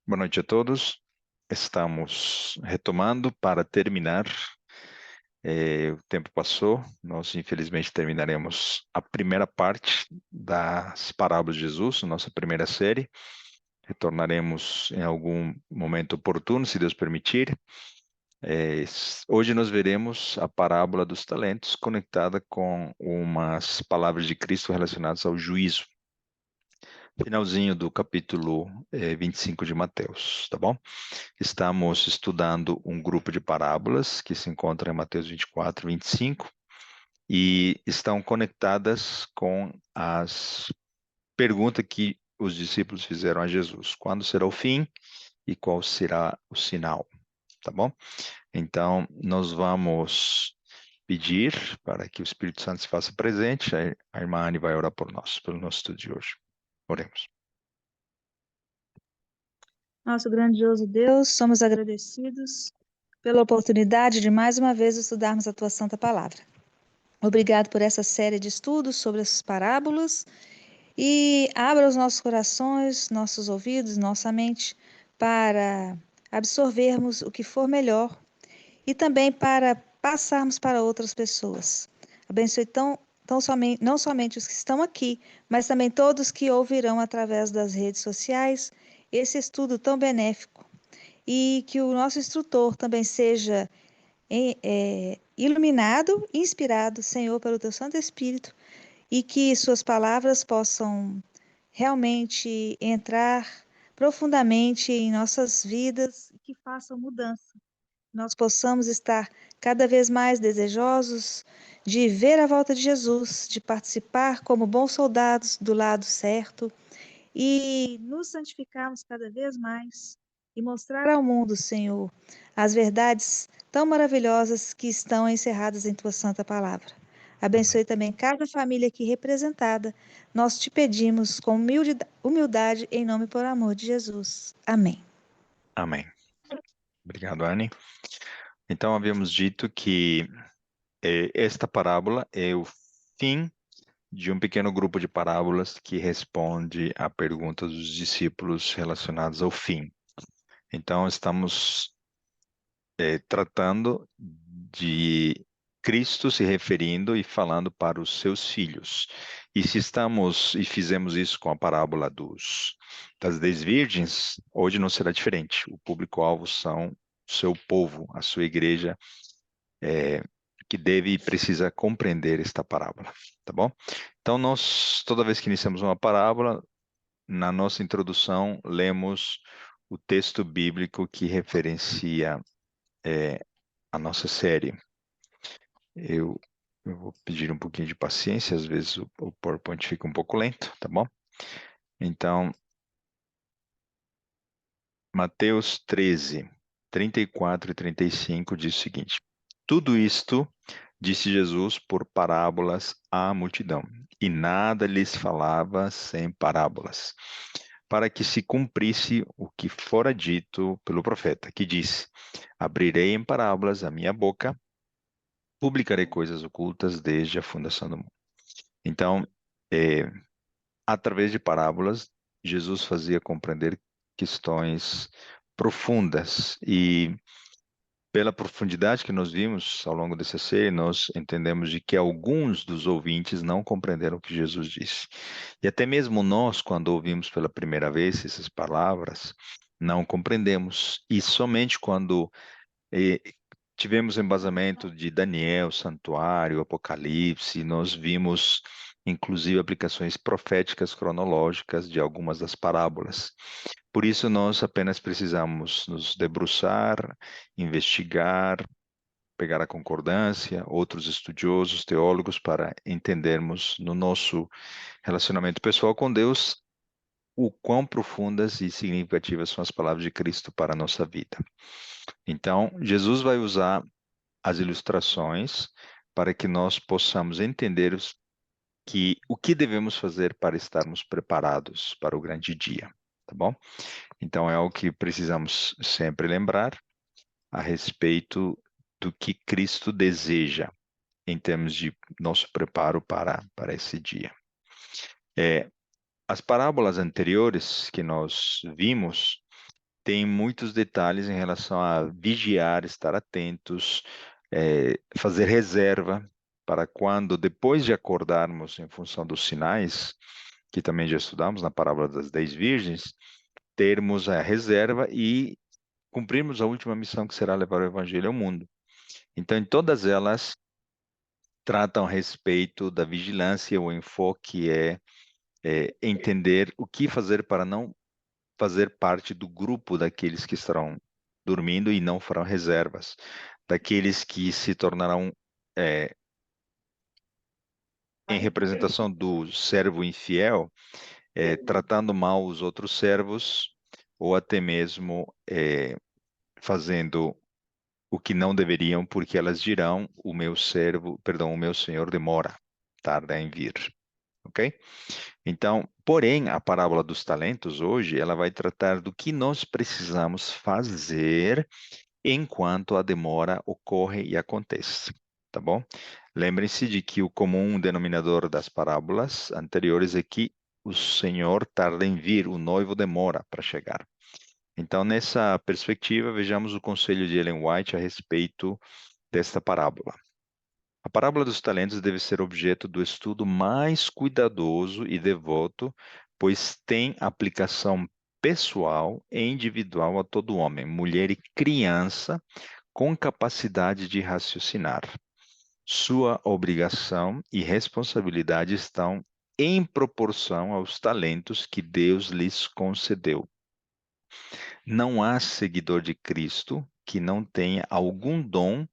Boa noite a todos. Estamos retomando para terminar. O tempo passou, nós infelizmente terminaremos a primeira parte das parábolas de Jesus, nossa primeira série. Retornaremos em algum momento oportuno, se Deus permitir. Hoje nós veremos a parábola dos talentos conectada com umas palavras de Cristo relacionadas ao juízo. Finalzinho do capítulo 25 de Mateus, tá bom? Estamos estudando um grupo de parábolas que se encontra em Mateus 24, 25 e estão conectadas com as perguntas que os discípulos fizeram a Jesus. Quando será o fim e qual será o sinal? Tá bom? Então, nós vamos pedir para que o Espírito Santo se faça presente. A irmã Anne vai orar por nós, pelo nosso estudo de hoje. Oremos. Nosso grandioso Deus, somos agradecidos pela oportunidade de mais uma vez estudarmos a tua santa palavra. Obrigado por essa série de estudos sobre as parábolas e abra os nossos corações, nossos ouvidos, nossa mente para absorvermos o que for melhor e também para passarmos para outras pessoas. Abençoe não somente os que estão aqui, mas também todos que ouvirão através das redes sociais esse estudo tão benéfico. E que o nosso instrutor também seja iluminado, inspirado, Senhor, pelo Teu Santo Espírito, e que suas palavras possam realmente entrar profundamente em nossas vidas e que façam mudança. Nós possamos estar cada vez mais desejosos de ver a volta de Jesus, de participar como bons soldados do lado certo e nos santificarmos cada vez mais e mostrar ao mundo, Senhor, as verdades tão maravilhosas que estão encerradas em tua santa palavra. Amém. Abençoe também cada família aqui representada. Nós te pedimos com humildade, em nome e por amor de Jesus. Amém. Amém. Obrigado, Anne. Então, havíamos dito que esta parábola é o fim de um pequeno grupo de parábolas que responde à pergunta dos discípulos relacionadas ao fim. Então, estamos tratando de Cristo se referindo e falando para os seus filhos. E se estamos e fizemos isso com a parábola das 10 virgens, hoje não será diferente. O público-alvo são o seu povo, a sua igreja, que deve e precisa compreender esta parábola, tá bom? Então, nós, toda vez que iniciamos uma parábola, na nossa introdução, lemos o texto bíblico que referencia a nossa série. Eu, eu vou pedir um pouquinho de paciência, às vezes o PowerPoint fica um pouco lento, tá bom? Então, Mateus 13, 34 e 35 diz o seguinte: Tudo isto disse Jesus por parábolas à multidão, e nada lhes falava sem parábolas, para que se cumprisse o que fora dito pelo profeta, que disse: Abrirei em parábolas a minha boca, publicarei coisas ocultas desde a fundação do mundo. Então, é, através de parábolas, Jesus fazia compreender questões profundas e pela profundidade que nós vimos ao longo dessa série, nós entendemos de que alguns dos ouvintes não compreenderam o que Jesus disse. E até mesmo nós, quando ouvimos pela primeira vez essas palavras, não compreendemos. E somente quando eh, tivemos embasamento de Daniel, Santuário, Apocalipse, nós vimos inclusive aplicações proféticas cronológicas de algumas das parábolas. Por isso, nós apenas precisamos nos debruçar, investigar, pegar a concordância, outros estudiosos, teólogos, para entendermos no nosso relacionamento pessoal com Deus o quão profundas e significativas são as palavras de Cristo para a nossa vida. Então, Jesus vai usar as ilustrações para que nós possamos entender o que devemos fazer para estarmos preparados para o grande dia, tá bom? Então é algo que precisamos sempre lembrar a respeito do que Cristo deseja em termos de nosso preparo para esse dia. As parábolas anteriores que nós vimos tem muitos detalhes em relação a vigiar, estar atentos, fazer reserva para quando, depois de acordarmos em função dos sinais, que também já estudamos na parábola das 10 virgens, termos a reserva e cumprirmos a última missão que será levar o evangelho ao mundo. Então, em todas elas, tratam a respeito da vigilância, o enfoque é entender o que fazer para não fazer parte do grupo daqueles que estarão dormindo e não farão reservas, daqueles que se tornarão, em representação do servo infiel, tratando mal os outros servos, ou até mesmo fazendo o que não deveriam, porque elas dirão: o meu servo, perdão, o meu senhor demora, tarda em vir. Ok? Então, porém, a parábola dos talentos hoje, ela vai tratar do que nós precisamos fazer enquanto a demora ocorre e acontece, tá bom? Lembrem-se de que o comum denominador das parábolas anteriores é que o Senhor tarda em vir, o noivo demora para chegar. Então, nessa perspectiva, vejamos o conselho de Ellen White a respeito desta parábola. A parábola dos talentos deve ser objeto do estudo mais cuidadoso e devoto, pois tem aplicação pessoal e individual a todo homem, mulher e criança com capacidade de raciocinar. Sua obrigação e responsabilidade estão em proporção aos talentos que Deus lhes concedeu. Não há seguidor de Cristo que não tenha algum dom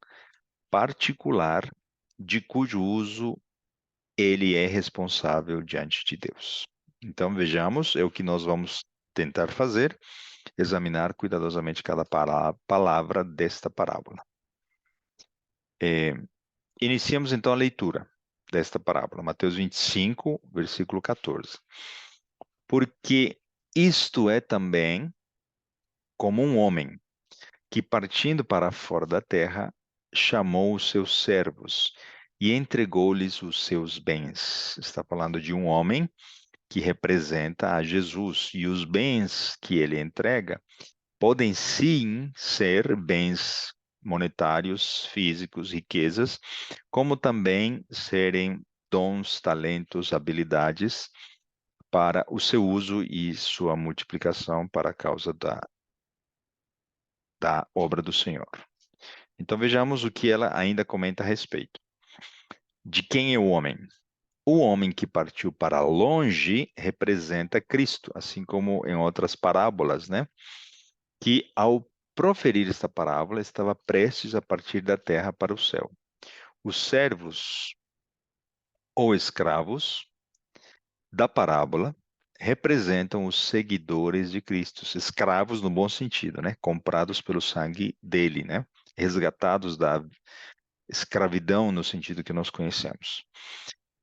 particular de cujo uso ele é responsável diante de Deus. Então, vejamos, é o que nós vamos tentar fazer, examinar cuidadosamente cada palavra desta parábola. Iniciamos então a leitura desta parábola, Mateus 25, versículo 14. Porque isto é também como um homem que, partindo para fora da terra, chamou os seus servos e entregou-lhes os seus bens. Está falando de um homem que representa a Jesus, e os bens que ele entrega podem sim ser bens monetários, físicos, riquezas, como também serem dons, talentos, habilidades para o seu uso e sua multiplicação para a causa da obra do Senhor. Então vejamos o que ela ainda comenta a respeito. De quem é o homem? O homem que partiu para longe representa Cristo, assim como em outras parábolas, né? Que ao proferir esta parábola estava prestes a partir da terra para o céu. Os servos ou escravos da parábola representam os seguidores de Cristo, escravos no bom sentido, né? Comprados pelo sangue dele, né? Resgatados da escravidão no sentido que nós conhecemos.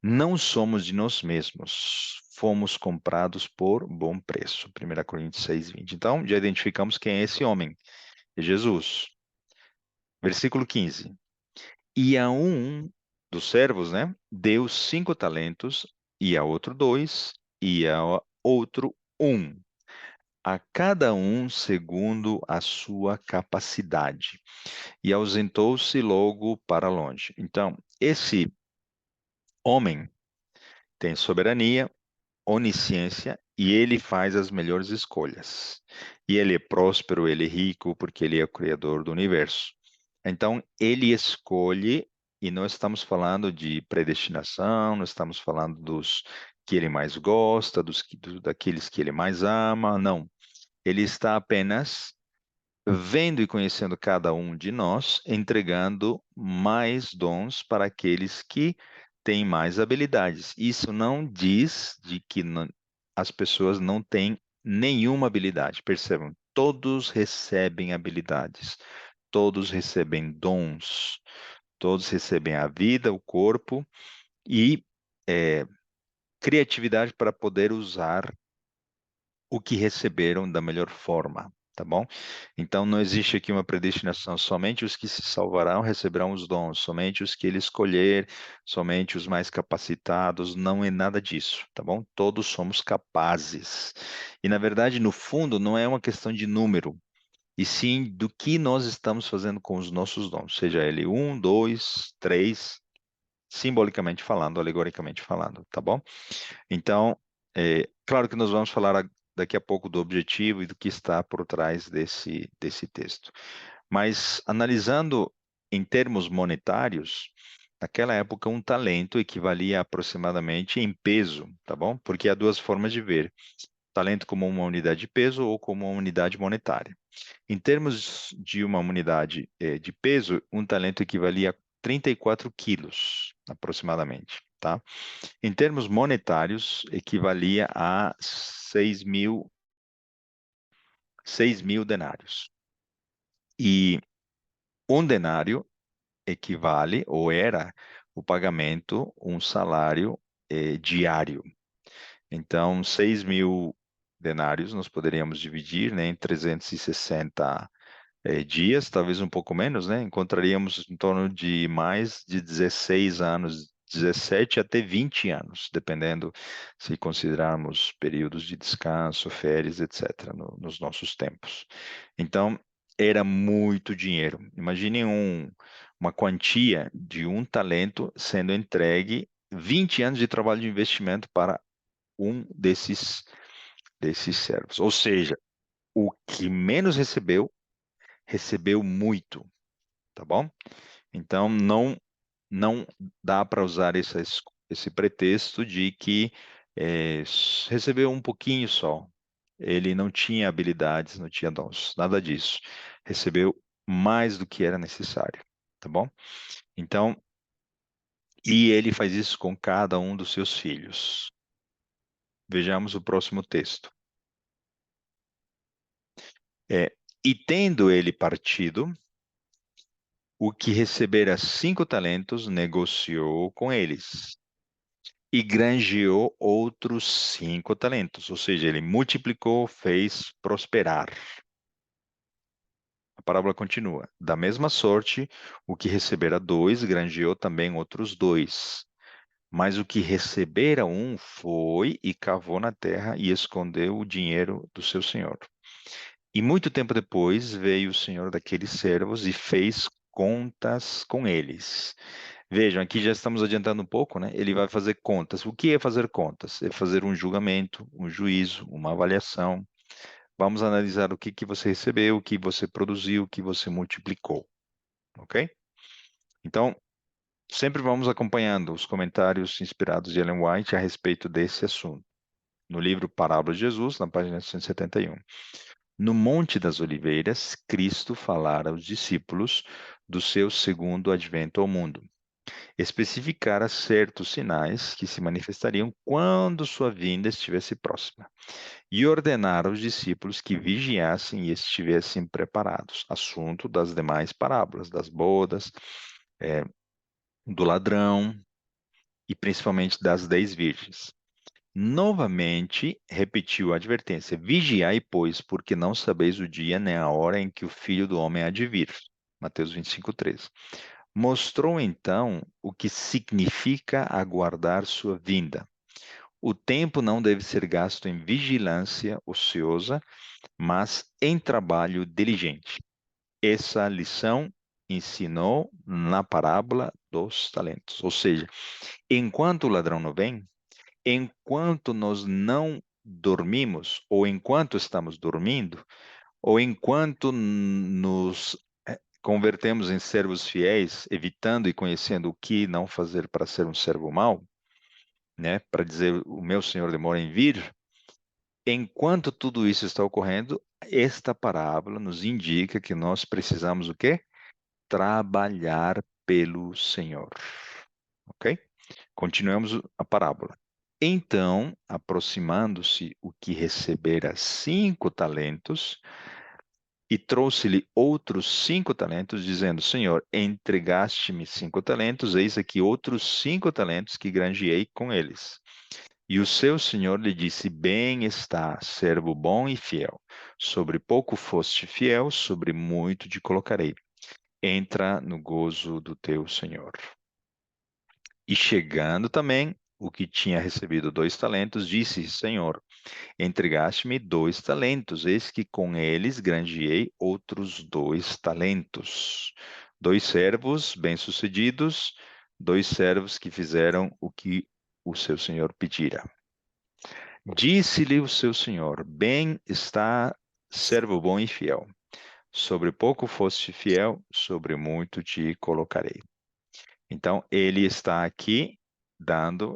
Não somos de nós mesmos, fomos comprados por bom preço. 1 Coríntios 6:20. Então, já identificamos quem é esse homem, é Jesus. Versículo 15. E a um dos servos, né, deu 5 talentos, e a outro 2, e a outro 1. A cada um segundo a sua capacidade. E ausentou-se logo para longe. Então, esse homem tem soberania, onisciência, e ele faz as melhores escolhas. E ele é próspero, ele é rico, porque ele é o criador do universo. Então, ele escolhe, e não estamos falando de predestinação, não estamos falando dos que ele mais gosta, daqueles que ele mais ama, não. Ele está apenas vendo e conhecendo cada um de nós, entregando mais dons para aqueles que têm mais habilidades. Isso não diz de que as pessoas não têm nenhuma habilidade. Percebam, todos recebem habilidades, todos recebem dons, todos recebem a vida, o corpo e criatividade para poder usar o que receberam da melhor forma, tá bom? Então não existe aqui uma predestinação, somente os que se salvarão receberão os dons, somente os que ele escolher, somente os mais capacitados, não é nada disso, tá bom? Todos somos capazes. E na verdade, no fundo, não é uma questão de número, e sim do que nós estamos fazendo com os nossos dons, seja ele um, dois, três, simbolicamente falando, alegoricamente falando, tá bom? Então, claro que nós vamos falar daqui a pouco do objetivo e do que está por trás desse texto. Mas analisando em termos monetários, naquela época um talento equivalia aproximadamente em peso, tá bom? Porque há duas formas de ver: talento como uma unidade de peso ou como uma unidade monetária. Em termos de uma unidade de peso, um talento equivalia a 34 quilos, aproximadamente, tá? Em termos monetários, equivalia a 6.000 denários. E um denário equivale, ou era, o pagamento, um salário diário. Então, 6.000 denários nós poderíamos dividir, né, em 360 dias, talvez um pouco menos, né? Encontraríamos em torno de mais de 16 anos, 17 até 20 anos, dependendo se considerarmos períodos de descanso, férias, etc., nos nossos tempos. Então, era muito dinheiro. Imagine uma quantia de um talento sendo entregue 20 anos de trabalho de investimento para um desses servos. Ou seja, o que menos recebeu muito, tá bom? Então não dá para usar esse pretexto de que recebeu um pouquinho só. Ele não tinha habilidades, não tinha dons, nada disso. Recebeu mais do que era necessário, tá bom? Então, e ele faz isso com cada um dos seus filhos. Vejamos o próximo texto. É, e tendo ele partido, o que recebera 5 talentos negociou com eles e granjeou outros 5 talentos, ou seja, ele multiplicou, fez prosperar. A parábola continua. Da mesma sorte, o que recebera 2 granjeou também outros 2. Mas o que recebera um foi e cavou na terra e escondeu o dinheiro do seu senhor. E muito tempo depois veio o senhor daqueles servos e fez contas com eles. Vejam, aqui já estamos adiantando um pouco, né? Ele vai fazer contas. O que é fazer contas? É fazer um julgamento, um juízo, uma avaliação. Vamos analisar o que você recebeu, o que você produziu, o que você multiplicou, ok? Então, sempre vamos acompanhando os comentários inspirados de Ellen White a respeito desse assunto. No livro Parábolas de Jesus, na página 171. No Monte das Oliveiras, Cristo falara aos discípulos do seu segundo advento ao mundo. Especificara certos sinais que se manifestariam quando sua vinda estivesse próxima, e ordenara aos discípulos que vigiassem e estivessem preparados. Assunto das demais parábolas, das bodas, eh, do ladrão e principalmente das 10 virgens. Novamente repetiu a advertência: vigiai, pois, porque não sabeis o dia nem a hora em que o Filho do Homem há de vir. Mateus 25:13. Mostrou então o que significa aguardar sua vinda. O tempo não deve ser gasto em vigilância ociosa, mas em trabalho diligente. Essa lição ensinou na parábola dos talentos. Ou seja, enquanto o ladrão não vem, enquanto nós não dormimos, ou enquanto estamos dormindo, ou enquanto nos convertemos em servos fiéis, evitando e conhecendo o que não fazer para ser um servo mau, né? Para dizer o meu Senhor demora em vir. Enquanto tudo isso está ocorrendo, esta parábola nos indica que nós precisamos o quê? Trabalhar pelo Senhor. Ok? Continuamos a parábola. Então, aproximando-se o que recebera 5 talentos, e trouxe-lhe outros 5 talentos, dizendo: Senhor, entregaste-me 5 talentos, eis aqui outros 5 talentos que granjeei com eles. E o seu senhor lhe disse: Bem está, servo bom e fiel. Sobre pouco foste fiel, sobre muito te colocarei. Entra no gozo do teu senhor. E chegando também o que tinha recebido 2 talentos, disse: Senhor, Entregaste-me 2 talentos, eis que com eles granjeei outros 2 talentos. 2 servos bem-sucedidos, 2 servos que fizeram o que o seu senhor pedira. Disse-lhe o seu senhor: Bem está, servo bom e fiel. Sobre pouco foste fiel, sobre muito te colocarei. Então, ele está aqui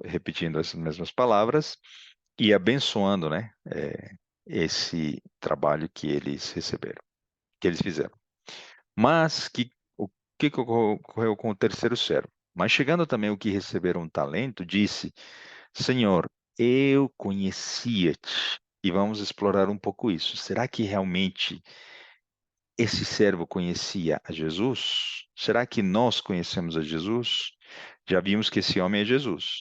repetindo essas mesmas palavras e abençoando, né, esse trabalho que eles receberam, que eles fizeram. Mas o que ocorreu com o terceiro servo? Mas chegando também o que receberam um talento, disse: Senhor, eu conhecia-te. E vamos explorar um pouco isso. Será que realmente esse servo conhecia a Jesus? Será que nós conhecemos a Jesus? Já vimos que esse homem é Jesus.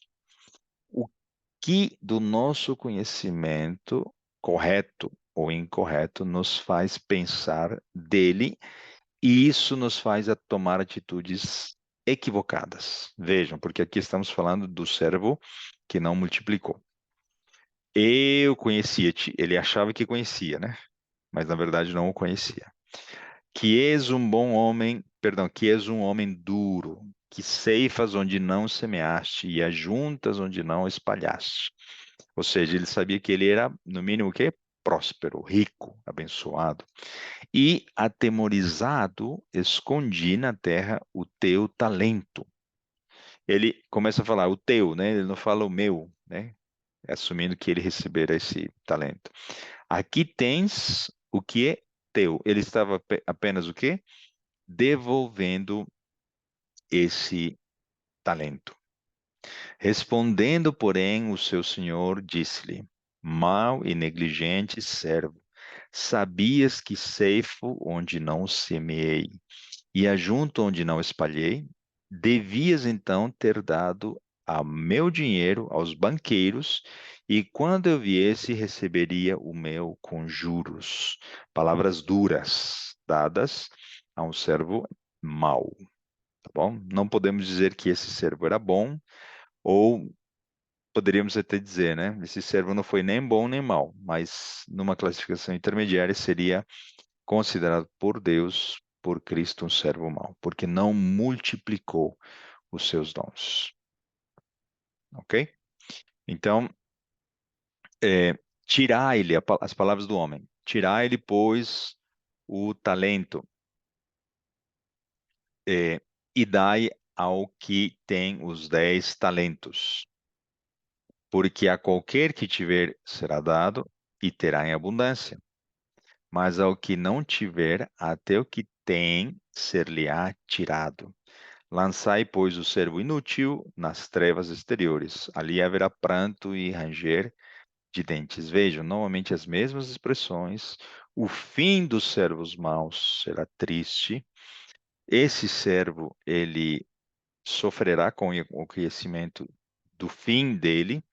O que do nosso conhecimento, correto ou incorreto, nos faz pensar dele, e isso nos faz a tomar atitudes equivocadas? Vejam, porque aqui estamos falando do servo que não multiplicou. Eu conhecia-te, ele achava que conhecia, né? Mas na verdade não o conhecia. Que és um bom homem, perdão, que és um homem duro, que ceifas onde não semeaste e ajuntas onde não espalhaste. Ou seja, ele sabia que ele era, no mínimo, o quê? Próspero, rico, abençoado. E, atemorizado, escondi na terra o teu talento. Ele começa a falar o teu, né? Ele não fala o meu, né? Assumindo que ele recebera esse talento. Aqui tens o que é teu. Ele estava apenas o quê? Devolvendo esse talento. Respondendo, porém, o seu senhor disse-lhe: Mau e negligente servo, sabias que ceifo onde não semeei e ajunto onde não espalhei? Devias então ter dado a meu dinheiro aos banqueiros, e quando eu viesse, receberia o meu com juros. Palavras duras dadas a um servo mau, tá bom? Não podemos dizer que esse servo era bom, ou poderíamos até dizer, né? Esse servo não foi nem bom nem mau, mas numa classificação intermediária seria considerado por Deus, por Cristo, um servo mau, porque não multiplicou os seus dons. Ok? Então, tirai-lhe, as palavras do homem, tirai-lhe, pois, o talento, e dai ao que tem os 10 talentos. Porque a qualquer que tiver será dado e terá em abundância. Mas ao que não tiver, até o que tem ser-lhe-á tirado. Lançai, pois, o servo inútil nas trevas exteriores. Ali haverá pranto e ranger de dentes. Vejam, novamente as mesmas expressões. O fim dos servos maus será triste. Esse servo, ele sofrerá com o conhecimento do fim dele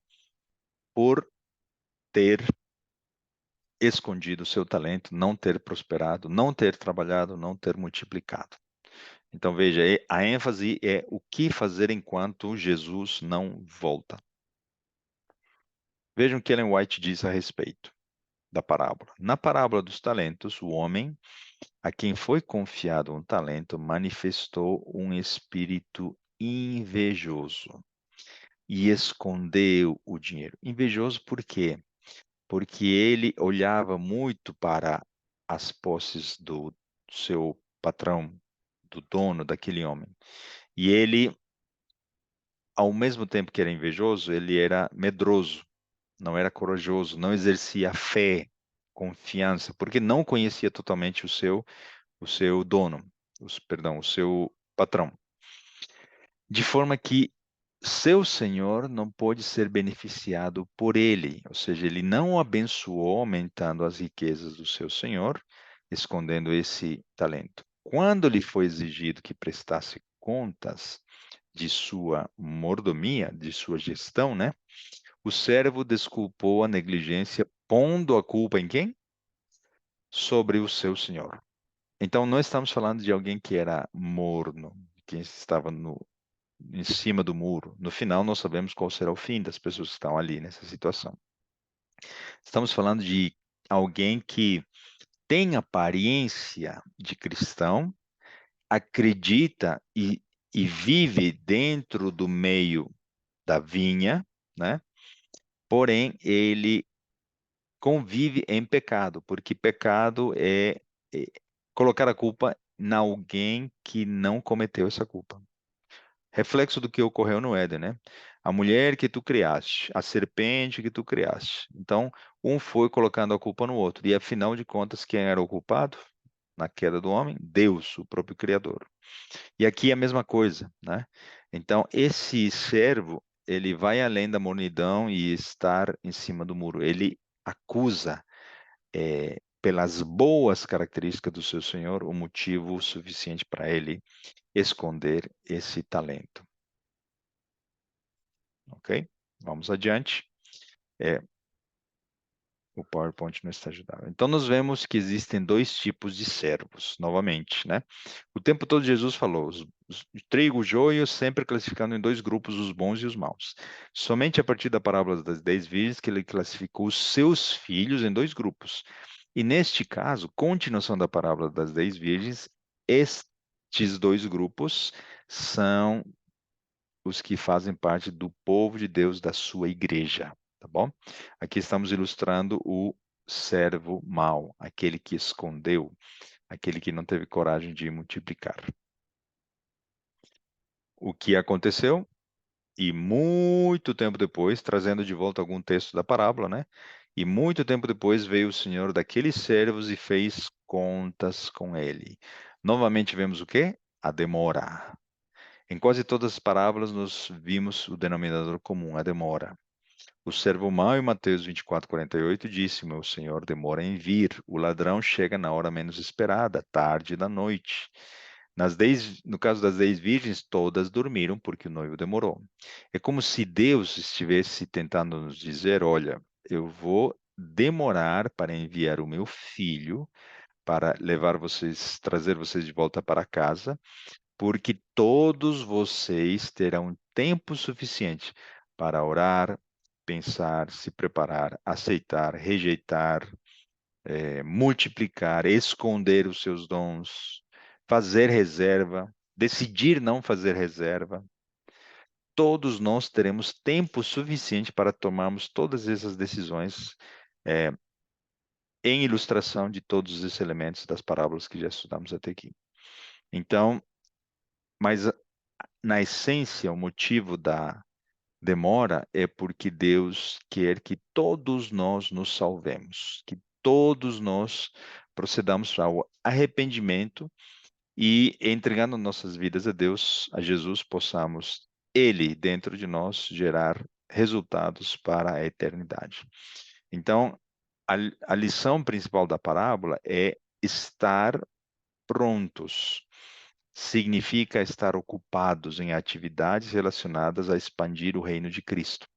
por ter escondido o seu talento, não ter prosperado, não ter trabalhado, não ter multiplicado. Então veja, a ênfase é o que fazer enquanto Jesus não volta. Vejam o que Ellen White diz a respeito da parábola. Na parábola dos talentos, o homem a quem foi confiado um talento manifestou um espírito invejoso e escondeu o dinheiro. Invejoso por quê? Porque ele olhava muito para as posses do seu patrão, do dono daquele homem. E ele, ao mesmo tempo que era invejoso, ele era medroso, não era corajoso, não exercia fé, confiança, porque não conhecia totalmente o seu dono, perdão, o seu patrão. De forma que seu senhor não pôde ser beneficiado por ele, ou seja, ele não o abençoou aumentando as riquezas do seu senhor, escondendo esse talento. Quando lhe foi exigido que prestasse contas de sua mordomia, de sua gestão, né? O servo desculpou a negligência, pondo a culpa em quem? Sobre o seu senhor. Então, não estamos falando de alguém que era morno, que estava em cima do muro. No final, nós sabemos qual será o fim das pessoas que estão ali nessa situação. Estamos falando de alguém que tem aparência de cristão, acredita e vive dentro do meio da vinha, né? Porém, ele convive em pecado, porque pecado é colocar a culpa em alguém que não cometeu essa culpa. Reflexo do que ocorreu no Éden, né? A mulher que tu criaste, a serpente que tu criaste. Então, um foi colocando a culpa no outro. E afinal de contas, quem era o culpado na queda do homem? Deus, o próprio Criador. E aqui é a mesma coisa, né? Então, esse servo, ele vai além da mornidão e estar em cima do muro. Ele acusa, pelas boas características do seu senhor, o motivo suficiente para ele esconder esse talento. Ok? Vamos adiante. É, o PowerPoint não está ajudando. Então, nós vemos que existem dois tipos de servos, novamente, né? O tempo todo Jesus falou, trigo, joio, sempre classificando em dois grupos, os bons e os maus. Somente a partir da parábola das 10 virgens que ele classificou os seus filhos em dois grupos. E neste caso, continuação da parábola das 10 virgens, estes dois grupos são os que fazem parte do povo de Deus, da sua igreja, tá bom? Aqui estamos ilustrando o servo mau, aquele que escondeu, aquele que não teve coragem de multiplicar. O que aconteceu? E muito tempo depois, trazendo de volta algum texto da parábola, né? E muito tempo depois veio o Senhor daqueles servos e fez contas com ele. Novamente vemos o quê? A demora. Em quase todas as parábolas nós vimos o denominador comum, a demora. O servo mau em Mateus 24:48 disse: Meu senhor demora em vir, o ladrão chega na hora menos esperada, tarde da noite. No caso das 10 virgens, todas dormiram porque o noivo demorou. É como se Deus estivesse tentando nos dizer: Olha, eu vou demorar para enviar o meu filho para levar vocês, trazer vocês de volta para casa, porque todos vocês terão tempo suficiente para orar, pensar, se preparar, aceitar, rejeitar, multiplicar, esconder os seus dons, fazer reserva, decidir não fazer reserva. Todos nós teremos tempo suficiente para tomarmos todas essas decisões, eh, em ilustração de todos esses elementos das parábolas que já estudamos até aqui. Então, mas na essência, o motivo da demora é porque Deus quer que todos nós nos salvemos, que todos nós procedamos ao arrependimento e, entregando nossas vidas a Deus, a Jesus, possamos, Ele, dentro de nós, gerar resultados para a eternidade. Então, a lição principal da parábola é estar prontos. Significa estar ocupados em atividades relacionadas a expandir o reino de Cristo.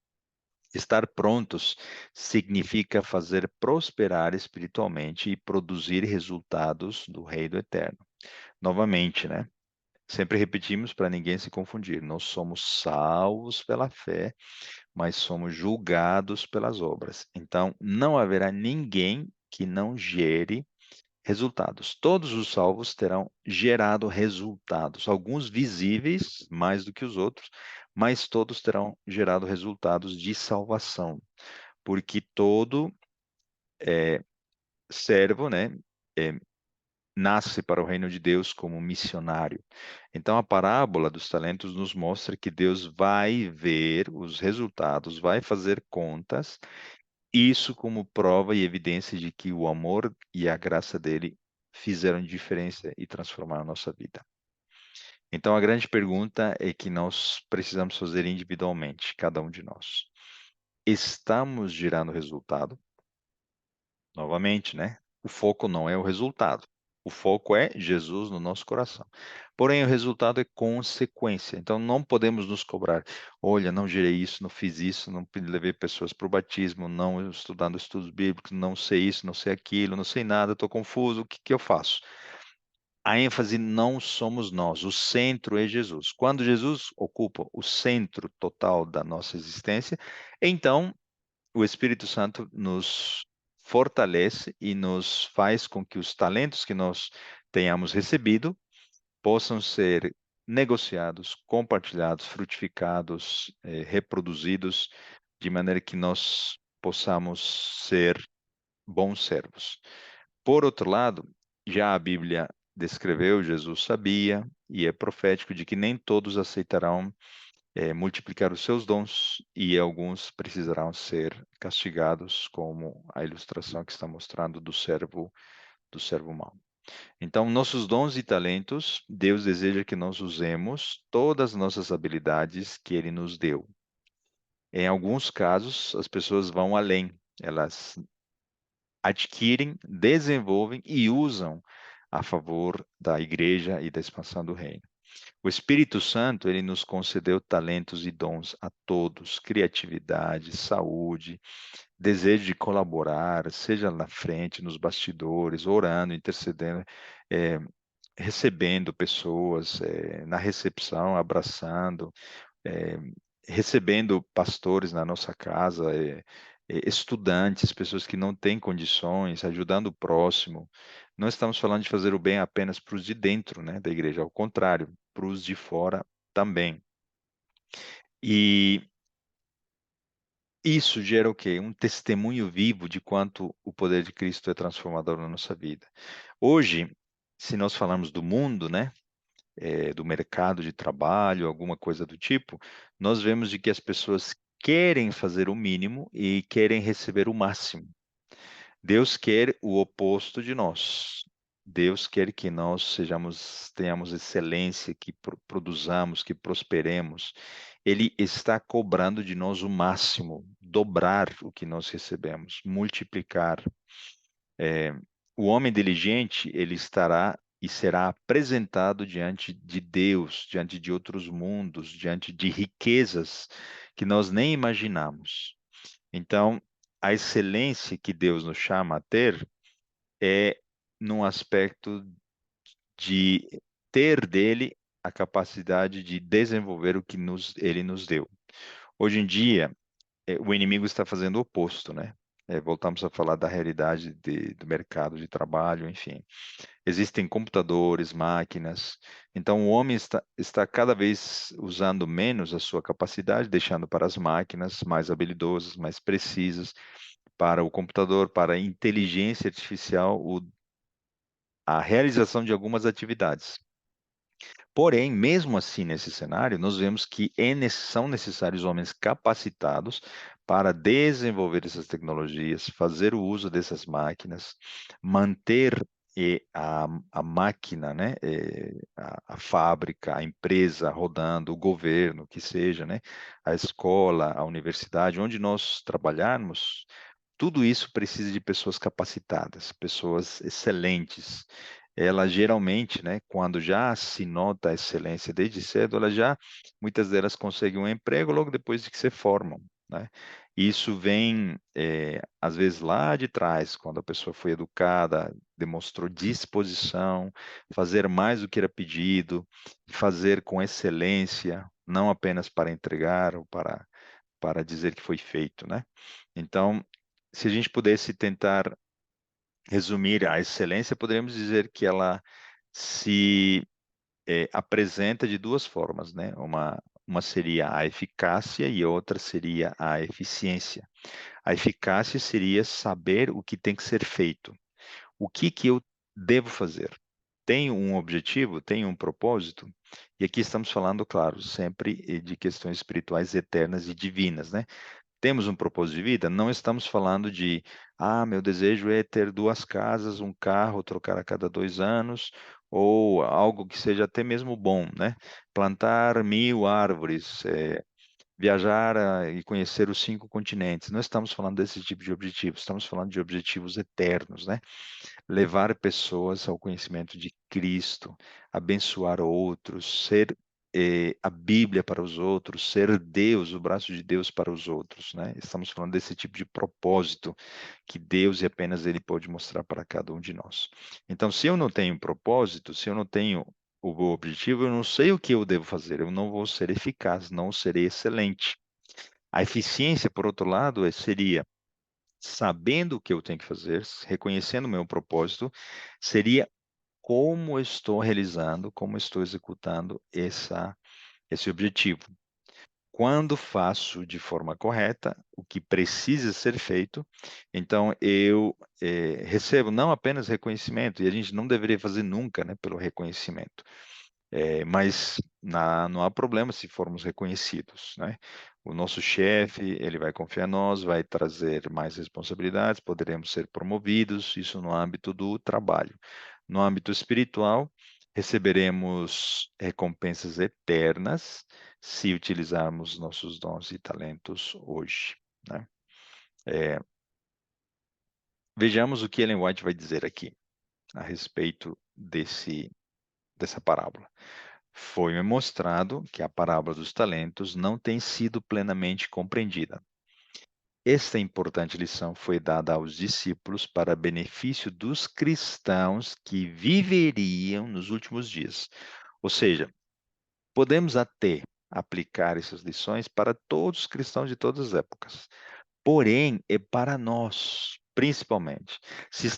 Estar prontos significa fazer prosperar espiritualmente e produzir resultados do reino eterno. Novamente, né? Sempre repetimos para ninguém se confundir. Nós somos salvos pela fé, mas somos julgados pelas obras. Então, não haverá ninguém que não gere resultados. Todos os salvos terão gerado resultados, alguns visíveis mais do que os outros, mas todos terão gerado resultados de salvação, porque todo servo, né, é, nasce para o reino de Deus como missionário. Então, a parábola dos talentos nos mostra que Deus vai ver os resultados, vai fazer contas, isso como prova e evidência de que o amor e a graça dele fizeram diferença e transformaram a nossa vida. Então, a grande pergunta é que nós precisamos fazer individualmente, cada um de nós. Estamos gerando resultado? Novamente, né? O foco não é o resultado. O foco é Jesus no nosso coração. Porém, o resultado é consequência. Então, não podemos nos cobrar. Olha, não gerei isso, não fiz isso, não levei pessoas para o batismo, não estudando estudos bíblicos, não sei isso, não sei aquilo, não sei nada, estou confuso, o que que eu faço? A ênfase não somos nós, o centro é Jesus. Quando Jesus ocupa o centro total da nossa existência, então o Espírito Santo nos fortalece e nos faz com que os talentos que nós tenhamos recebido possam ser negociados, compartilhados, frutificados, reproduzidos, de maneira que nós possamos ser bons servos. Por outro lado, já a Bíblia descreveu, Jesus sabia, e é profético de que nem todos aceitarão multiplicar os seus dons e alguns precisarão ser castigados, como a ilustração que está mostrando do servo mau. Então, nossos dons e talentos, Deus deseja que nós usemos todas as nossas habilidades que Ele nos deu. Em alguns casos, as pessoas vão além, elas adquirem, desenvolvem e usam a favor da igreja e da expansão do reino. O Espírito Santo, ele nos concedeu talentos e dons a todos, criatividade, saúde, desejo de colaborar, seja na frente, nos bastidores, orando, intercedendo, eh, recebendo pessoas, na recepção, abraçando, eh, recebendo pastores na nossa casa, estudantes, pessoas que não têm condições, ajudando o próximo. Não estamos falando de fazer o bem apenas para os de dentro, né, da igreja, ao contrário, para os de fora também. E isso gera o quê? Um testemunho vivo de quanto o poder de Cristo é transformador na nossa vida. Hoje, se nós falarmos do mundo, né, do mercado de trabalho, alguma coisa do tipo, nós vemos de que as pessoas querem fazer o mínimo e querem receber o máximo. Deus quer o oposto de nós. Deus quer que nós tenhamos excelência, que produzamos, que prosperemos. Ele está cobrando de nós o máximo, dobrar o que nós recebemos, multiplicar. É, o homem diligente, ele estará e será apresentado diante de Deus, diante de outros mundos, diante de riquezas que nós nem imaginamos. Então, a excelência que Deus nos chama a ter é num aspecto de ter dele a capacidade de desenvolver o que ele nos deu. Hoje em dia, o inimigo está fazendo o oposto, né? Voltamos a falar da realidade do mercado de trabalho, enfim. Existem computadores, máquinas, então o homem está cada vez usando menos a sua capacidade, deixando para as máquinas mais habilidosas, mais precisas, para o computador, para a inteligência artificial, a realização de algumas atividades. Porém, mesmo assim, nesse cenário, nós vemos que são necessários homens capacitados para desenvolver essas tecnologias, fazer o uso dessas máquinas, manter a máquina, né, a fábrica, a empresa rodando, o governo, que seja, né, a escola, a universidade, onde nós trabalharmos, tudo isso precisa de pessoas capacitadas, pessoas excelentes. Ela geralmente, né, quando já se nota a excelência desde cedo, muitas delas conseguem um emprego logo depois de que se formam, né? Isso vem, às vezes, lá de trás, quando a pessoa foi educada, demonstrou disposição, fazer mais do que era pedido, fazer com excelência, não apenas para entregar ou para dizer que foi feito, né? Então, se a gente pudesse tentar resumir a excelência, poderíamos dizer que ela se apresenta de duas formas, né? Uma seria a eficácia e outra seria a eficiência. A eficácia seria saber o que tem que ser feito. O que eu devo fazer? Tenho um objetivo? Tenho um propósito? E aqui estamos falando, claro, sempre de questões espirituais eternas e divinas, né? Temos um propósito de vida? Não estamos falando de, meu desejo é ter duas casas, um carro, trocar a cada 2 anos, ou algo que seja até mesmo bom, né? Plantar 1.000 árvores, viajar e conhecer os 5 continentes. Não estamos falando desse tipo de objetivos, estamos falando de objetivos eternos, né? Levar pessoas ao conhecimento de Cristo, abençoar outros, ser a Bíblia para os outros, ser Deus, o braço de Deus para os outros, né? Estamos falando desse tipo de propósito que Deus e apenas Ele pode mostrar para cada um de nós. Então, se eu não tenho propósito, se eu não tenho o objetivo, eu não sei o que eu devo fazer, eu não vou ser eficaz, não serei excelente. A eficiência, por outro lado, seria sabendo o que eu tenho que fazer, reconhecendo o meu propósito, seria como eu estou realizando, como eu estou executando esse objetivo. Quando faço de forma correta o que precisa ser feito, então eu recebo não apenas reconhecimento, e a gente não deveria fazer nunca, né, pelo reconhecimento, mas não há problema se formos reconhecidos, né? O nosso chefe, ele vai confiar em nós, vai trazer mais responsabilidades, poderemos ser promovidos, isso no âmbito do trabalho. No âmbito espiritual, receberemos recompensas eternas se utilizarmos nossos dons e talentos hoje, né? É, vejamos o que Ellen White vai dizer aqui a respeito dessa parábola. Foi-me mostrado que a parábola dos talentos não tem sido plenamente compreendida. Esta importante lição foi dada aos discípulos para benefício dos cristãos que viveriam nos últimos dias. Ou seja, podemos até aplicar essas lições para todos os cristãos de todas as épocas. Porém, é para nós, principalmente. Se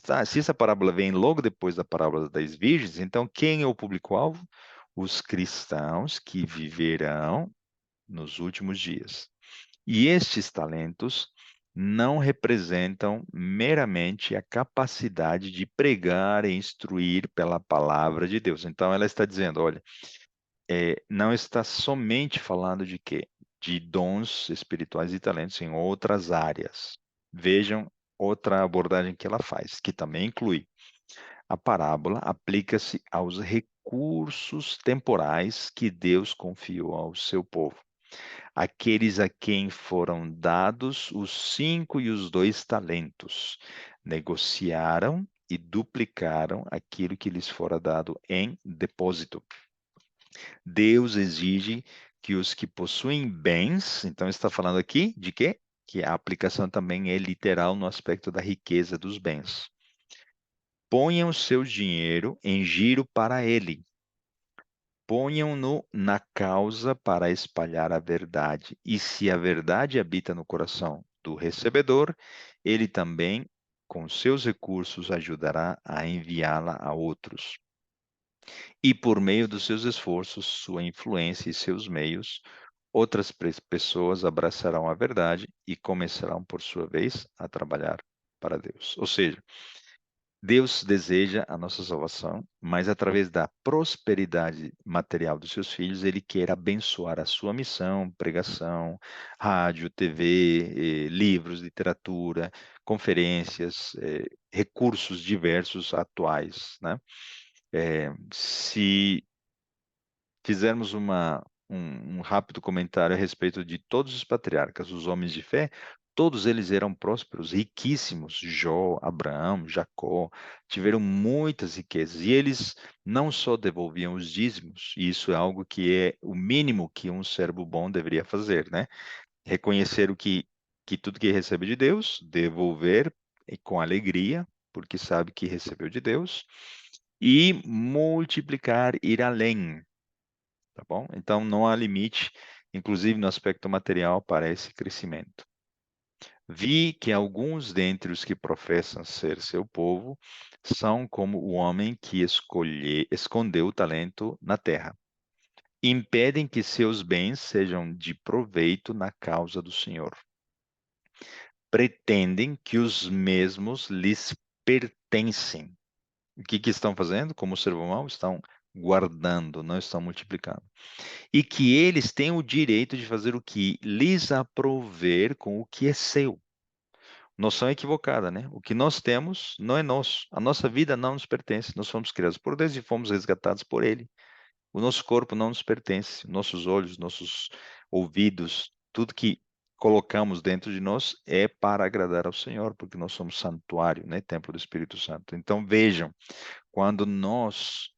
essa parábola vem logo depois da parábola das 10 virgens, então quem é o público-alvo? Os cristãos que viverão nos últimos dias. E estes talentos não representam meramente a capacidade de pregar e instruir pela palavra de Deus. Então, ela está dizendo, olha, não está somente falando de quê? De dons espirituais e talentos em outras áreas. Vejam outra abordagem que ela faz, que também inclui. A parábola aplica-se aos recursos temporais que Deus confiou ao seu povo. Aqueles a quem foram dados os 5 e os 2 talentos, negociaram e duplicaram aquilo que lhes fora dado em depósito. Deus exige que os que possuem bens, então está falando aqui de quê? Que a aplicação também é literal no aspecto da riqueza dos bens. Ponham seu dinheiro em giro para ele. Ponham-no na causa para espalhar a verdade. E se a verdade habita no coração do recebedor, ele também, com seus recursos, ajudará a enviá-la a outros. E por meio dos seus esforços, sua influência e seus meios, outras pessoas abraçarão a verdade e começarão, por sua vez, a trabalhar para Deus. Ou seja, Deus deseja a nossa salvação, mas através da prosperidade material dos seus filhos, Ele quer abençoar a sua missão, pregação, rádio, TV, livros, literatura, conferências, recursos diversos atuais, né? Se fizermos um rápido comentário a respeito de todos os patriarcas, os homens de fé, todos eles eram prósperos, riquíssimos. Jó, Abraão, Jacó, tiveram muitas riquezas. E eles não só devolviam os dízimos, e isso é algo que é o mínimo que um servo bom deveria fazer, né? Reconhecer que tudo que recebe de Deus, devolver com alegria, porque sabe que recebeu de Deus, e multiplicar, ir além, tá bom? Então, não há limite, inclusive no aspecto material, para esse crescimento. Vi que alguns dentre os que professam ser seu povo são como o homem que escondeu o talento na terra. Impedem que seus bens sejam de proveito na causa do Senhor. Pretendem que os mesmos lhes pertencem. O que estão fazendo? Como servo mau, estão guardando, não estão multiplicando. E que eles têm o direito de fazer o que lhes aprouver com o que é seu. Noção equivocada, né? O que nós temos não é nosso. A nossa vida não nos pertence. Nós fomos criados por Deus e fomos resgatados por Ele. O nosso corpo não nos pertence. Nossos olhos, nossos ouvidos, tudo que colocamos dentro de nós é para agradar ao Senhor, porque nós somos santuário, né? Templo do Espírito Santo. Então vejam, quando nós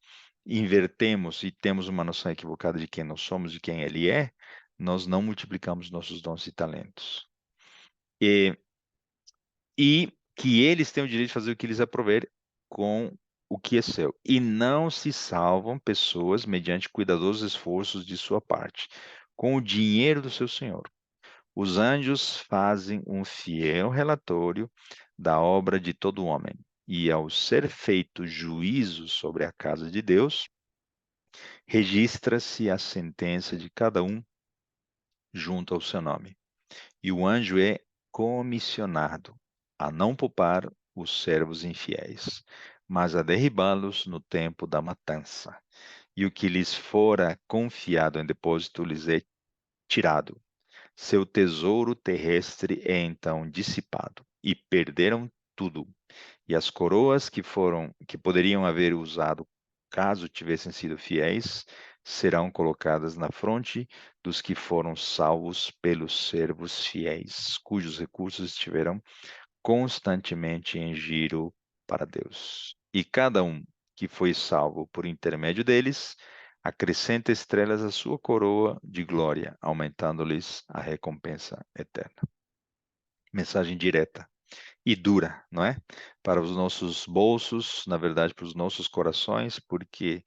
invertemos e temos uma noção equivocada de quem nós somos, de quem Ele é, nós não multiplicamos nossos dons e talentos. E, e que eles têm o direito de fazer o que lhes aprouver com o que é seu. E não se salvam pessoas mediante cuidadosos esforços de sua parte, com o dinheiro do seu Senhor. Os anjos fazem um fiel relatório da obra de todo homem, e ao ser feito juízo sobre a casa de Deus, registra-se a sentença de cada um junto ao seu nome. E o anjo é comissionado a não poupar os servos infiéis, mas a derribá-los no tempo da matança. E o que lhes fora confiado em depósito lhes é tirado. Seu tesouro terrestre é então dissipado, e perderam tudo. E as coroas que poderiam haver usado caso tivessem sido fiéis, serão colocadas na fronte dos que foram salvos pelos servos fiéis, cujos recursos estiveram constantemente em giro para Deus. E cada um que foi salvo por intermédio deles, acrescenta estrelas à sua coroa de glória, aumentando-lhes a recompensa eterna. Mensagem direta e dura, não é? Para os nossos bolsos, na verdade, para os nossos corações, porque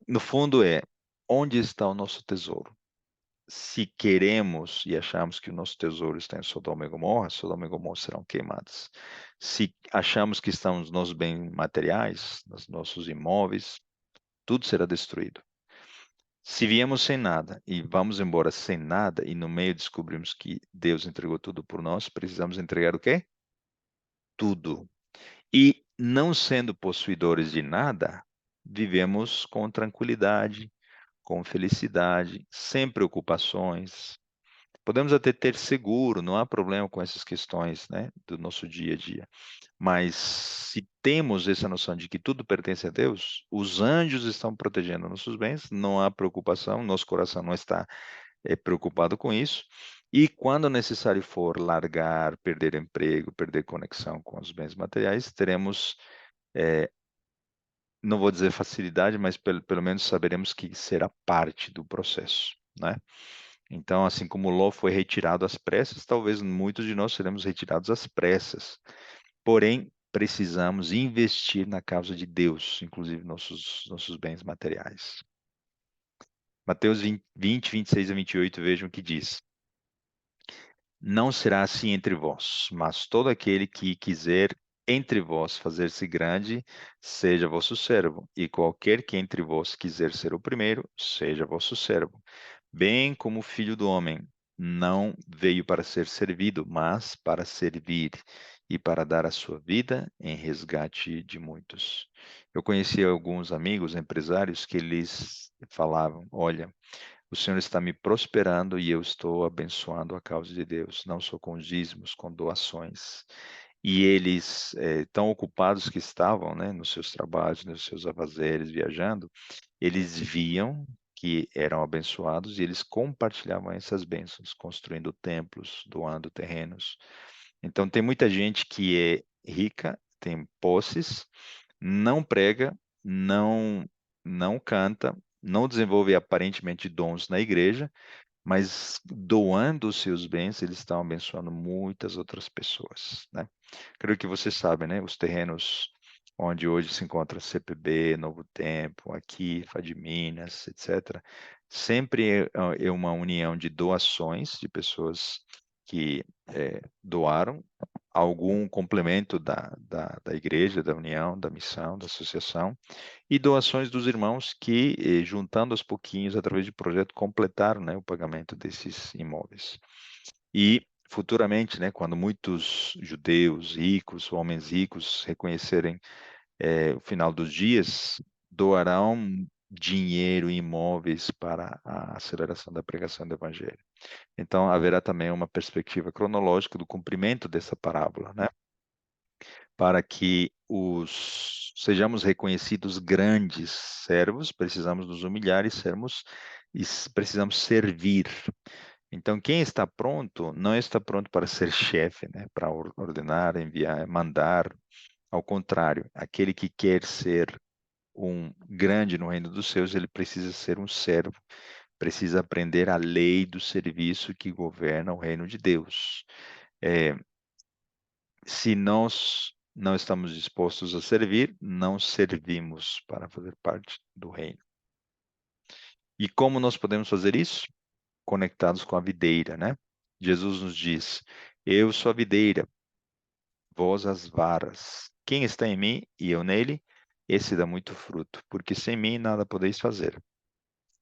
no fundo é onde está o nosso tesouro. Se queremos e achamos que o nosso tesouro está em Sodoma e Gomorra serão queimados. Se achamos que estão nos nossos bens materiais, nos nossos imóveis, tudo será destruído. Se viemos sem nada e vamos embora sem nada e no meio descobrimos que Deus entregou tudo por nós, precisamos entregar o quê? Tudo. E não sendo possuidores de nada, vivemos com tranquilidade, com felicidade, sem preocupações. Podemos até ter seguro, não há problema com essas questões, né, do nosso dia a dia. Mas se temos essa noção de que tudo pertence a Deus, os anjos estão protegendo nossos bens, não há preocupação, nosso coração não está preocupado com isso. E quando necessário for largar, perder emprego, perder conexão com os bens materiais, teremos, não vou dizer facilidade, mas pelo menos saberemos que será parte do processo, né? Então, assim como Ló foi retirado às pressas, talvez muitos de nós seremos retirados às pressas. Porém, precisamos investir na causa de Deus, inclusive nossos bens materiais. Mateus 20, 26 a 28, vejam o que diz. Não será assim entre vós, mas todo aquele que quiser entre vós fazer-se grande, seja vosso servo, e qualquer que entre vós quiser ser o primeiro, seja vosso servo. Bem como o Filho do Homem não veio para ser servido, mas para servir e para dar a sua vida em resgate de muitos. Eu conheci alguns amigos empresários que eles falavam: olha, o Senhor está me prosperando e eu estou abençoando a causa de Deus, não só com dízimos, com doações. E eles, tão ocupados que estavam, né, nos seus trabalhos, nos seus afazeres, viajando, eles viam que eram abençoados e eles compartilhavam essas bênçãos, construindo templos, doando terrenos. Então, tem muita gente que é rica, tem posses, não prega, não canta, não desenvolve aparentemente dons na igreja, mas doando os seus bens, eles estão abençoando muitas outras pessoas, né? Creio que você sabe, né? Os terrenos onde hoje se encontra CPB, Novo Tempo, aqui, Fad Minas, etc. Sempre é uma união de doações de pessoas que doaram algum complemento da igreja, da união, da missão, da associação, e doações dos irmãos que, juntando aos pouquinhos, através de projeto, completaram, né, o pagamento desses imóveis. E futuramente, né, quando muitos judeus ricos, homens ricos, reconhecerem o final dos dias, doarão dinheiro e imóveis para a aceleração da pregação do evangelho. Então, haverá também uma perspectiva cronológica do cumprimento dessa parábola, né? Para que sejamos reconhecidos grandes servos, precisamos nos humilhar e precisamos servir. Então, quem está pronto, não está pronto para ser chefe, né? Para ordenar, enviar, mandar. Ao contrário, aquele que quer ser um grande no reino dos céus, ele precisa ser um servo, precisa aprender a lei do serviço que governa o reino de Deus. É, se nós não estamos dispostos a servir, não servimos para fazer parte do reino. E como nós podemos fazer isso? conectados com a videira, né? Jesus nos diz: Eu sou a videira, vós as varas. Quem está em mim e eu nele, esse dá muito fruto, porque sem mim nada podeis fazer.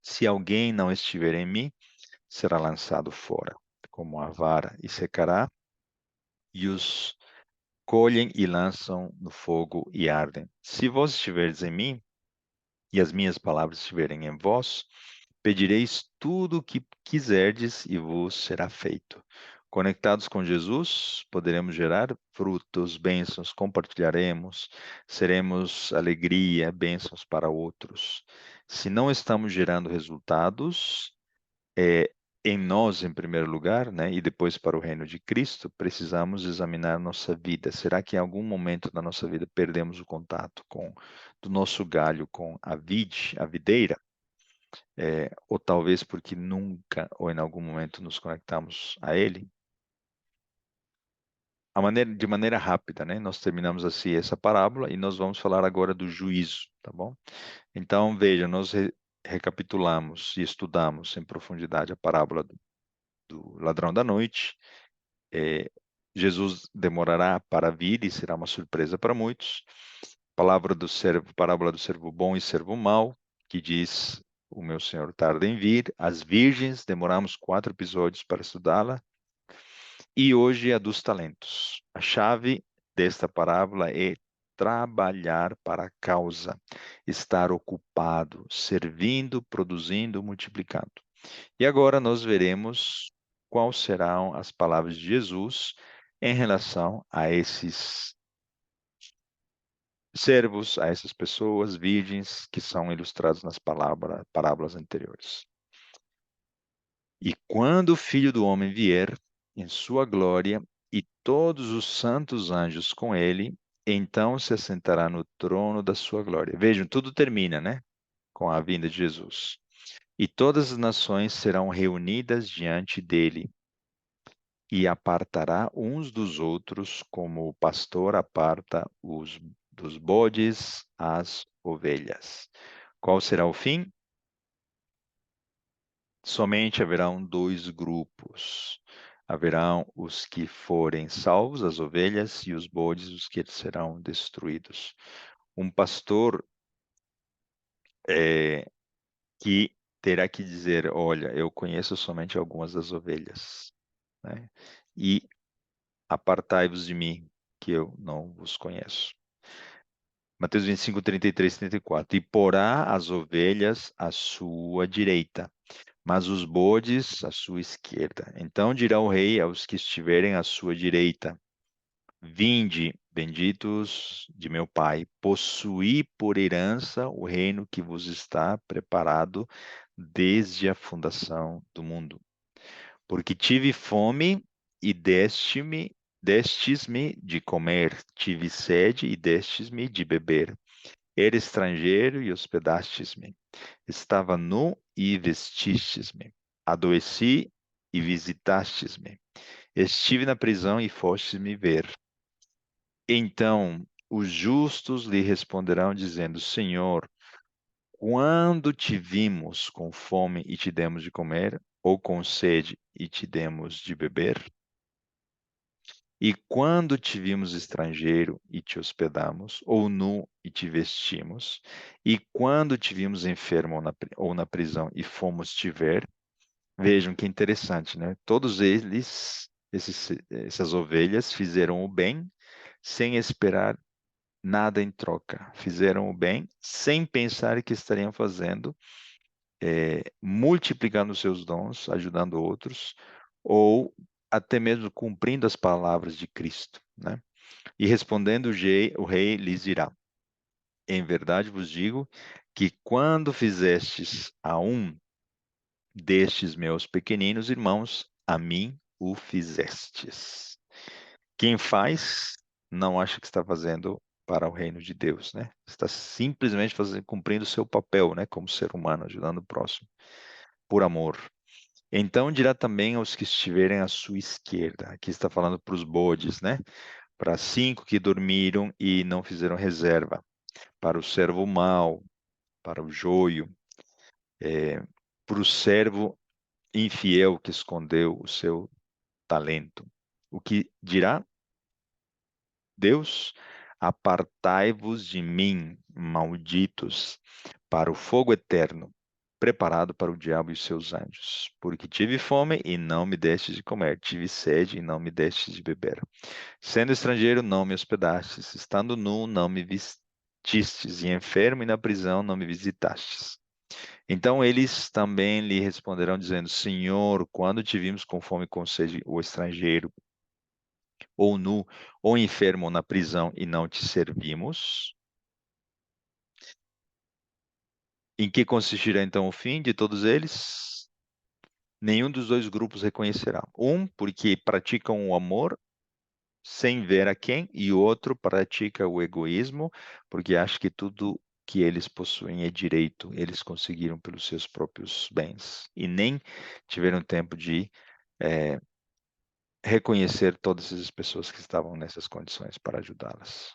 Se alguém não estiver em mim, será lançado fora, como a vara, e secará, e os colhem e lançam no fogo e ardem. Se vós estiverdes em mim, e as minhas palavras estiverem em vós, pedireis tudo o que quiserdes e vos será feito. Conectados com Jesus, poderemos gerar frutos, bênçãos, compartilharemos, seremos alegria, bênçãos para outros. Se não estamos gerando resultados, é, em nós, em primeiro lugar, né, e depois para o reino de Cristo, precisamos examinar nossa vida. Será que em algum momento da nossa vida perdemos o contato do nosso galho com a vide, a videira? Ou talvez porque nunca ou em algum momento nos conectamos a ele? De maneira rápida, né? Nós terminamos assim essa parábola e nós vamos falar agora do juízo, tá bom? Então, veja, nós recapitulamos e estudamos em profundidade a parábola do ladrão da noite. É, Jesus demorará para vir e será uma surpresa para muitos. Parábola do servo bom e servo mau, que diz: O meu Senhor tarda em vir. As virgens, demoramos 4 episódios para estudá-la. E hoje a dos talentos. A chave desta parábola é trabalhar para a causa, estar ocupado, servindo, produzindo, multiplicando. E agora nós veremos quais serão as palavras de Jesus em relação a esses servos, a essas pessoas virgens que são ilustrados nas parábolas anteriores. E quando o Filho do Homem vier em sua glória e todos os santos anjos com ele, então se assentará no trono da sua glória. Vejam, tudo termina, né? Com a vinda de Jesus. E todas as nações serão reunidas diante dele, e apartará uns dos outros, como o pastor aparta os dos bodes as ovelhas. Qual será o fim? Somente haverão 2 grupos. Haverão os que forem salvos, as ovelhas, e os bodes, os que serão destruídos. Um pastor que terá que dizer: Olha, eu conheço somente algumas das ovelhas, né? E apartai-vos de mim, que eu não vos conheço. Mateus 25, 33, 34. E porá as ovelhas à sua direita, mas os bodes à sua esquerda. Então dirá o rei aos que estiverem à sua direita: Vinde, benditos de meu Pai, possuí por herança o reino que vos está preparado desde a fundação do mundo. Porque tive fome e destes-me de comer, tive sede e destes-me de beber. Era estrangeiro e hospedastes-me. Estava nu e vestistes-me. Adoeci e visitastes-me. Estive na prisão e fostes-me ver. Então os justos lhe responderão, dizendo: Senhor, quando te vimos com fome e te demos de comer, ou com sede e te demos de beber? E quando te vimos estrangeiro e te hospedamos, ou nu e te vestimos? E quando te vimos enfermo ou na prisão e fomos te ver? Vejam que interessante, né? Todos eles, essas ovelhas, fizeram o bem sem esperar nada em troca. Fizeram o bem sem pensar que estariam fazendo, multiplicando seus dons, ajudando outros, ou até mesmo cumprindo as palavras de Cristo, né? E respondendo o rei lhes dirá: Em verdade vos digo que quando fizestes a um destes meus pequeninos irmãos, a mim o fizestes. Quem faz, não acha que está fazendo para o reino de Deus, né? Está simplesmente cumprindo o seu papel, né? Como ser humano, ajudando o próximo, por amor. Então dirá também aos que estiverem à sua esquerda. Aqui está falando para os bodes, né? Para 5 que dormiram e não fizeram reserva. Para o servo mau, para o joio, para o servo infiel que escondeu o seu talento. O que dirá Deus? Apartai-vos de mim, malditos, para o fogo eterno, preparado para o diabo e os seus anjos. Porque tive fome e não me destes de comer, tive sede e não me destes de beber. Sendo estrangeiro, não me hospedastes, estando nu, não me vestistes, e enfermo e na prisão, não me visitastes. Então eles também lhe responderão, dizendo: Senhor, quando te vimos com fome e com sede, ou estrangeiro, ou nu, ou enfermo, ou na prisão, e não te servimos? Em que consistirá então o fim de todos eles? Nenhum dos dois grupos reconhecerá. Um, porque praticam o amor sem ver a quem, e o outro pratica o egoísmo, porque acha que tudo que eles possuem é direito, eles conseguiram pelos seus próprios bens, e nem tiveram tempo de eh, reconhecer todas as pessoas que estavam nessas condições para ajudá-las.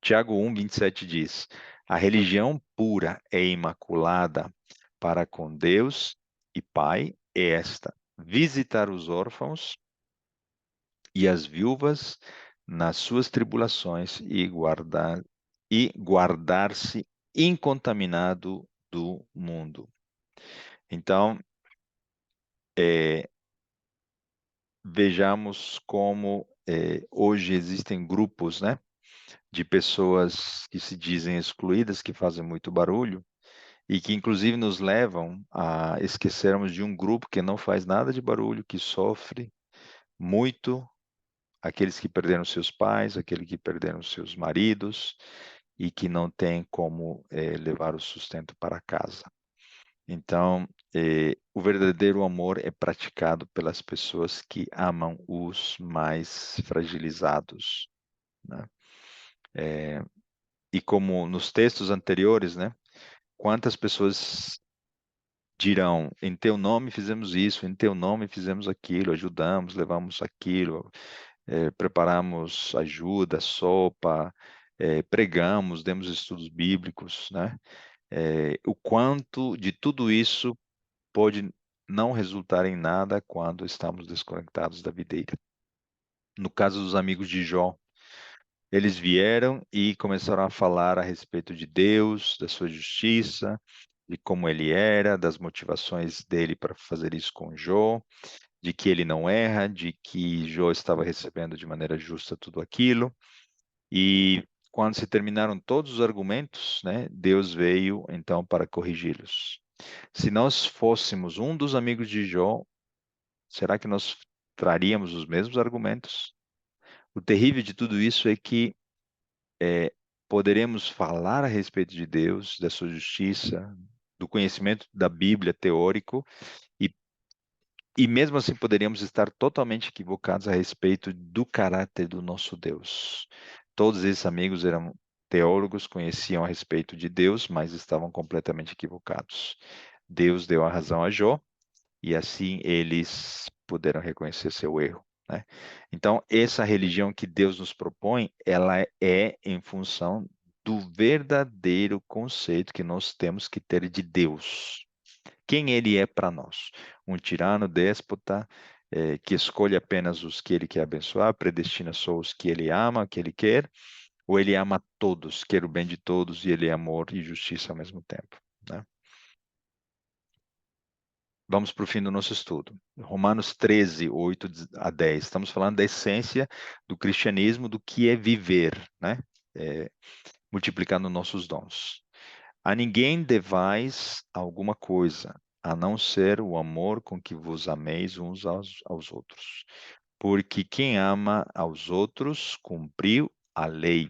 Tiago 1:27 diz: A religião pura e imaculada para com Deus e Pai é esta: visitar os órfãos e as viúvas nas suas tribulações e guardar-se incontaminado do mundo. Então, é, vejamos como hoje existem grupos, né, de pessoas que se dizem excluídas, que fazem muito barulho e que inclusive nos levam a esquecermos de um grupo que não faz nada de barulho, que sofre muito, aqueles que perderam seus pais, aqueles que perderam seus maridos e que não têm como levar o sustento para casa. Então, o verdadeiro amor é praticado pelas pessoas que amam os mais fragilizados, né? E como nos textos anteriores, né? Quantas pessoas dirão, em teu nome fizemos isso, em teu nome fizemos aquilo, ajudamos, levamos aquilo, preparamos ajuda, sopa, pregamos, demos estudos bíblicos, né? O quanto de tudo isso pode não resultar em nada quando estamos desconectados da videira. No caso dos amigos de Jó, eles vieram e começaram a falar a respeito de Deus, da sua justiça, de como ele era, das motivações dele para fazer isso com Jó, de que ele não erra, de que Jó estava recebendo de maneira justa tudo aquilo. E quando se terminaram todos os argumentos, né, Deus veio então para corrigi-los. Se nós fôssemos um dos amigos de Jó, será que nós traríamos os mesmos argumentos? O terrível de tudo isso é que poderemos falar a respeito de Deus, da sua justiça, do conhecimento da Bíblia teórico, e, e mesmo assim poderíamos estar totalmente equivocados a respeito do caráter do nosso Deus. Todos esses amigos eram teólogos, conheciam a respeito de Deus, mas estavam completamente equivocados. Deus deu a razão a Jó, e assim eles puderam reconhecer seu erro, né? Então, essa religião que Deus nos propõe, ela é em função do verdadeiro conceito que nós temos que ter de Deus. Quem ele é para nós? Um tirano, déspota, que escolhe apenas os que ele quer abençoar, predestina só os que ele ama, que ele quer, ou ele ama todos, quer o bem de todos e ele é amor e justiça ao mesmo tempo, né? Vamos para o fim do nosso estudo. Romanos 13, 8 a 10. Estamos falando da essência do cristianismo, do que é viver, né? É, multiplicando nossos dons. A ninguém devais alguma coisa, a não ser o amor com que vos ameis uns aos outros. Porque quem ama aos outros cumpriu a lei.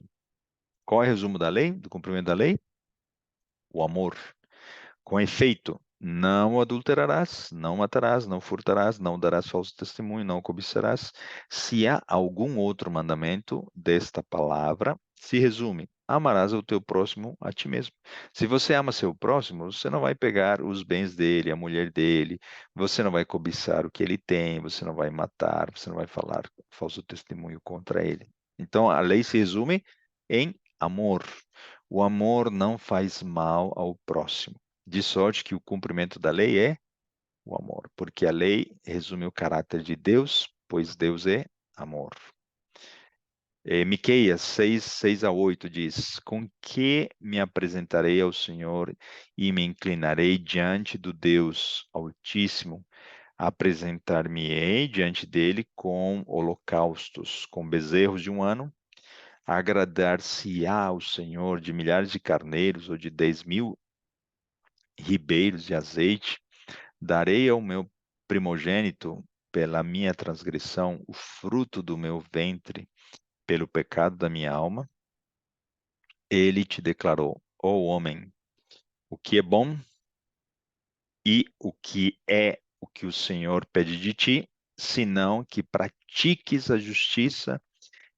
Qual é o resumo da lei, do cumprimento da lei? O amor. Com efeito, não adulterarás, não matarás, não furtarás, não darás falso testemunho, não cobiçarás. Se há algum outro mandamento desta palavra, se resume: amarás o teu próximo a ti mesmo. Se você ama seu próximo, você não vai pegar os bens dele, a mulher dele, você não vai cobiçar o que ele tem, você não vai matar, você não vai falar falso testemunho contra ele. Então, a lei se resume em amor. O amor não faz mal ao próximo. De sorte que o cumprimento da lei é o amor, porque a lei resume o caráter de Deus, pois Deus é amor. Miqueias 6 a 8 diz: Com que me apresentarei ao Senhor e me inclinarei diante do Deus Altíssimo? Apresentar-me-ei diante dele com holocaustos, com bezerros de um ano. Agradar-se-á o Senhor de milhares de carneiros ou de 10.000 ribeiros de azeite? Darei ao meu primogênito pela minha transgressão, o fruto do meu ventre, pelo pecado da minha alma. Ele te declarou, ó homem, o que é bom e o que é o que o Senhor pede de ti, senão que pratiques a justiça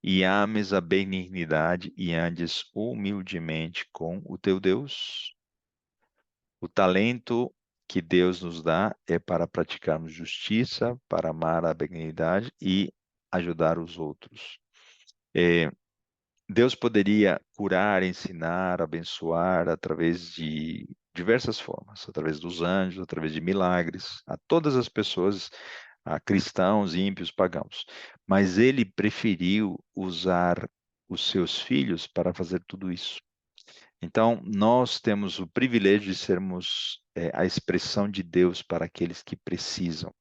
e ames a benignidade e andes humildemente com o teu Deus. O talento que Deus nos dá é para praticarmos justiça, para amar a benignidade e ajudar os outros. Deus poderia curar, ensinar, abençoar através de diversas formas, através dos anjos, através de milagres, a todas as pessoas, a cristãos, ímpios, pagãos. Mas ele preferiu usar os seus filhos para fazer tudo isso. Então, nós temos o privilégio de sermos a expressão de Deus para aqueles que precisam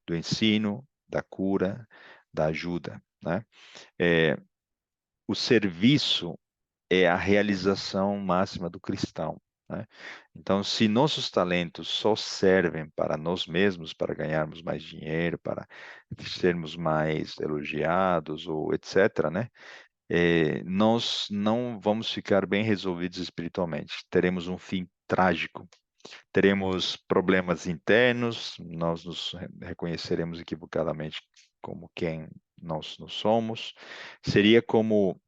do ensino, da cura, da ajuda, né? O serviço é a realização máxima do cristão, né? Então, se nossos talentos só servem para nós mesmos, para ganharmos mais dinheiro, para sermos mais elogiados ou etc., né? Nós não vamos ficar bem resolvidos espiritualmente. Teremos um fim trágico. Teremos problemas internos, nós nos reconheceremos equivocadamente como quem nós somos. Seria como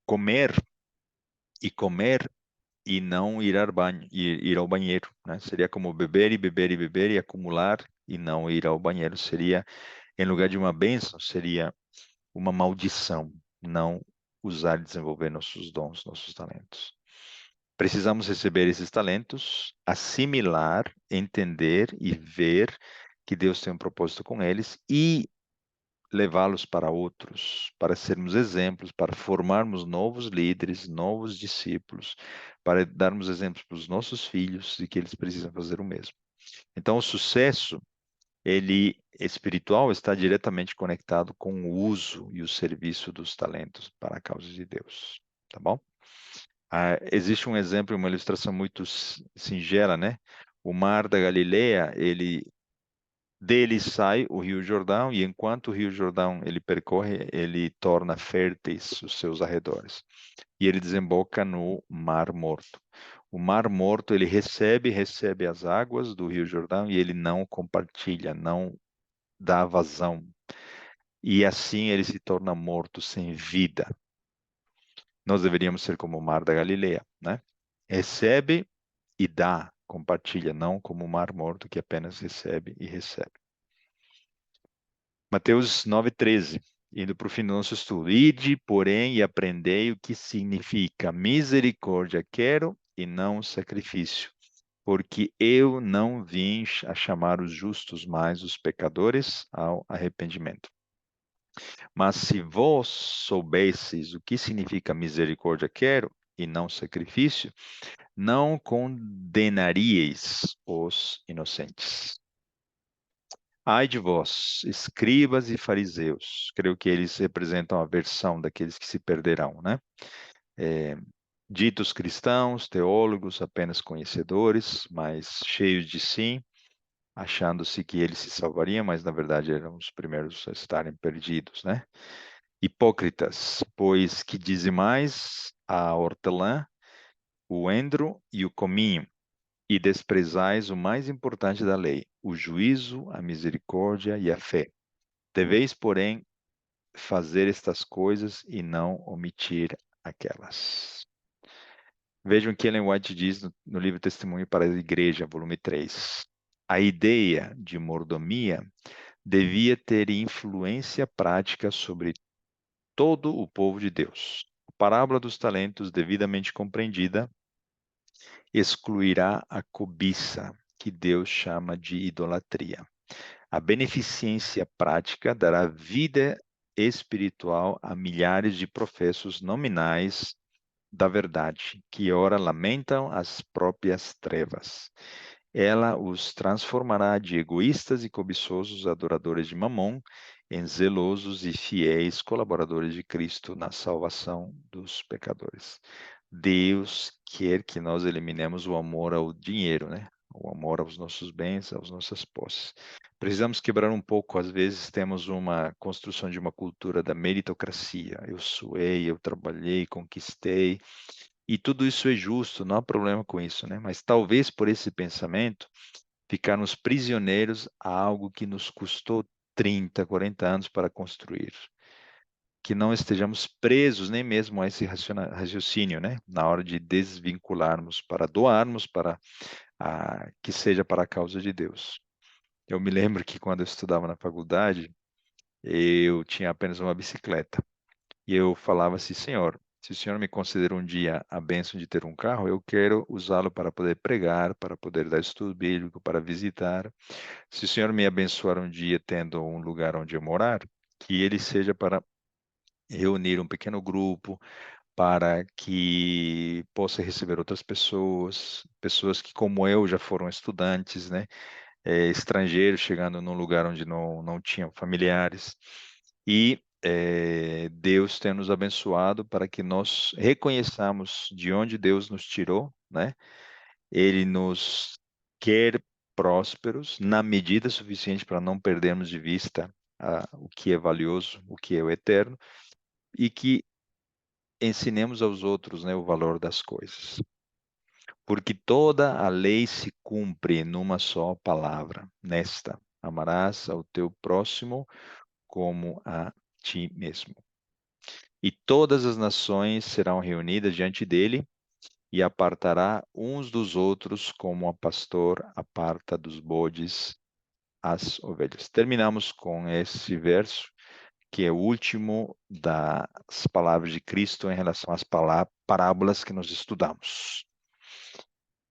comer e comer e não ir ao banheiro, né? Seria como beber e beber e beber e acumular e não ir ao banheiro. Seria, em lugar de uma bênção, seria uma maldição, não usar e desenvolver nossos dons, nossos talentos. Precisamos receber esses talentos, assimilar, entender e ver que Deus tem um propósito com eles e levá-los para outros, para sermos exemplos, para formarmos novos líderes, novos discípulos, para darmos exemplos para os nossos filhos de que eles precisam fazer o mesmo. Então, o sucesso, ele espiritual, está diretamente conectado com o uso e o serviço dos talentos para a causa de Deus, tá bom? Existe um exemplo, uma ilustração muito singela, né? O mar da Galileia, dele sai o Rio Jordão, e enquanto o Rio Jordão ele percorre, ele torna férteis os seus arredores. E ele desemboca no Mar Morto. O Mar Morto, ele recebe as águas do Rio Jordão e ele não compartilha, não dá vazão. E assim ele se torna morto, sem vida. Nós deveríamos ser como o Mar da Galileia, né? Recebe e dá, compartilha, não como o Mar Morto que apenas recebe e recebe. Mateus 9,13, indo para o fim do nosso estudo. Ide, porém, e aprendei o que significa misericórdia quero e não sacrifício, porque eu não vim a chamar os justos, mas os pecadores ao arrependimento. Mas se vós soubesseis o que significa misericórdia quero e não sacrifício, não condenaríeis os inocentes. Ai de vós, escribas e fariseus. Creio que eles representam a versão daqueles que se perderão, né? Ditos cristãos, teólogos, apenas conhecedores, mas cheios de si, achando-se que eles se salvariam, mas na verdade eram os primeiros a estarem perdidos, né? Hipócritas, pois que dizimais a hortelã, o endro e o cominho, e desprezais o mais importante da lei, o juízo, a misericórdia e a fé. Deveis, porém, fazer estas coisas e não omitir aquelas. Vejam o que Ellen White diz no livro Testemunho para a Igreja, volume 3. A ideia de mordomia devia ter influência prática sobre todo o povo de Deus. A parábola dos talentos, devidamente compreendida, excluirá a cobiça, que Deus chama de idolatria. A beneficência prática dará vida espiritual a milhares de professos nominais da verdade, que ora lamentam as próprias trevas. Ela os transformará de egoístas e cobiçosos adoradores de Mamon em zelosos e fiéis colaboradores de Cristo na salvação dos pecadores. Deus quer que nós eliminemos o amor ao dinheiro, né? O amor aos nossos bens, às nossas posses. Precisamos quebrar um pouco, às vezes temos uma construção de uma cultura da meritocracia. Eu suei, eu trabalhei, conquistei, e tudo isso é justo, não há problema com isso, né? Mas talvez por esse pensamento ficarmos prisioneiros a algo que nos custou 30, 40 anos para construir. Que não estejamos presos nem mesmo a esse raciocínio, né? Na hora de desvincularmos para doarmos para que seja para a causa de Deus. Eu me lembro que quando eu estudava na faculdade, eu tinha apenas uma bicicleta. E eu falava assim, Senhor, se o Senhor me conceder um dia a bênção de ter um carro, eu quero usá-lo para poder pregar, para poder dar estudo bíblico, para visitar. Se o Senhor me abençoar um dia tendo um lugar onde eu morar, que ele seja para reunir um pequeno grupo, para que possa receber outras pessoas, pessoas que, como eu, já foram estudantes, né? Estrangeiros chegando num lugar onde não tinham familiares. E Deus tem nos abençoado para que nós reconheçamos de onde Deus nos tirou, né? Ele nos quer prósperos na medida suficiente para não perdermos de vista o que é valioso, o que é o eterno, e que ensinemos aos outros, né, o valor das coisas. Porque toda a lei se cumpre numa só palavra, nesta: amarás ao teu próximo como a ti mesmo. E todas as nações serão reunidas diante dele, e apartará uns dos outros, como o pastor aparta dos bodes as ovelhas. Terminamos com esse verso, que é o último das palavras de Cristo em relação às parábolas que nós estudamos.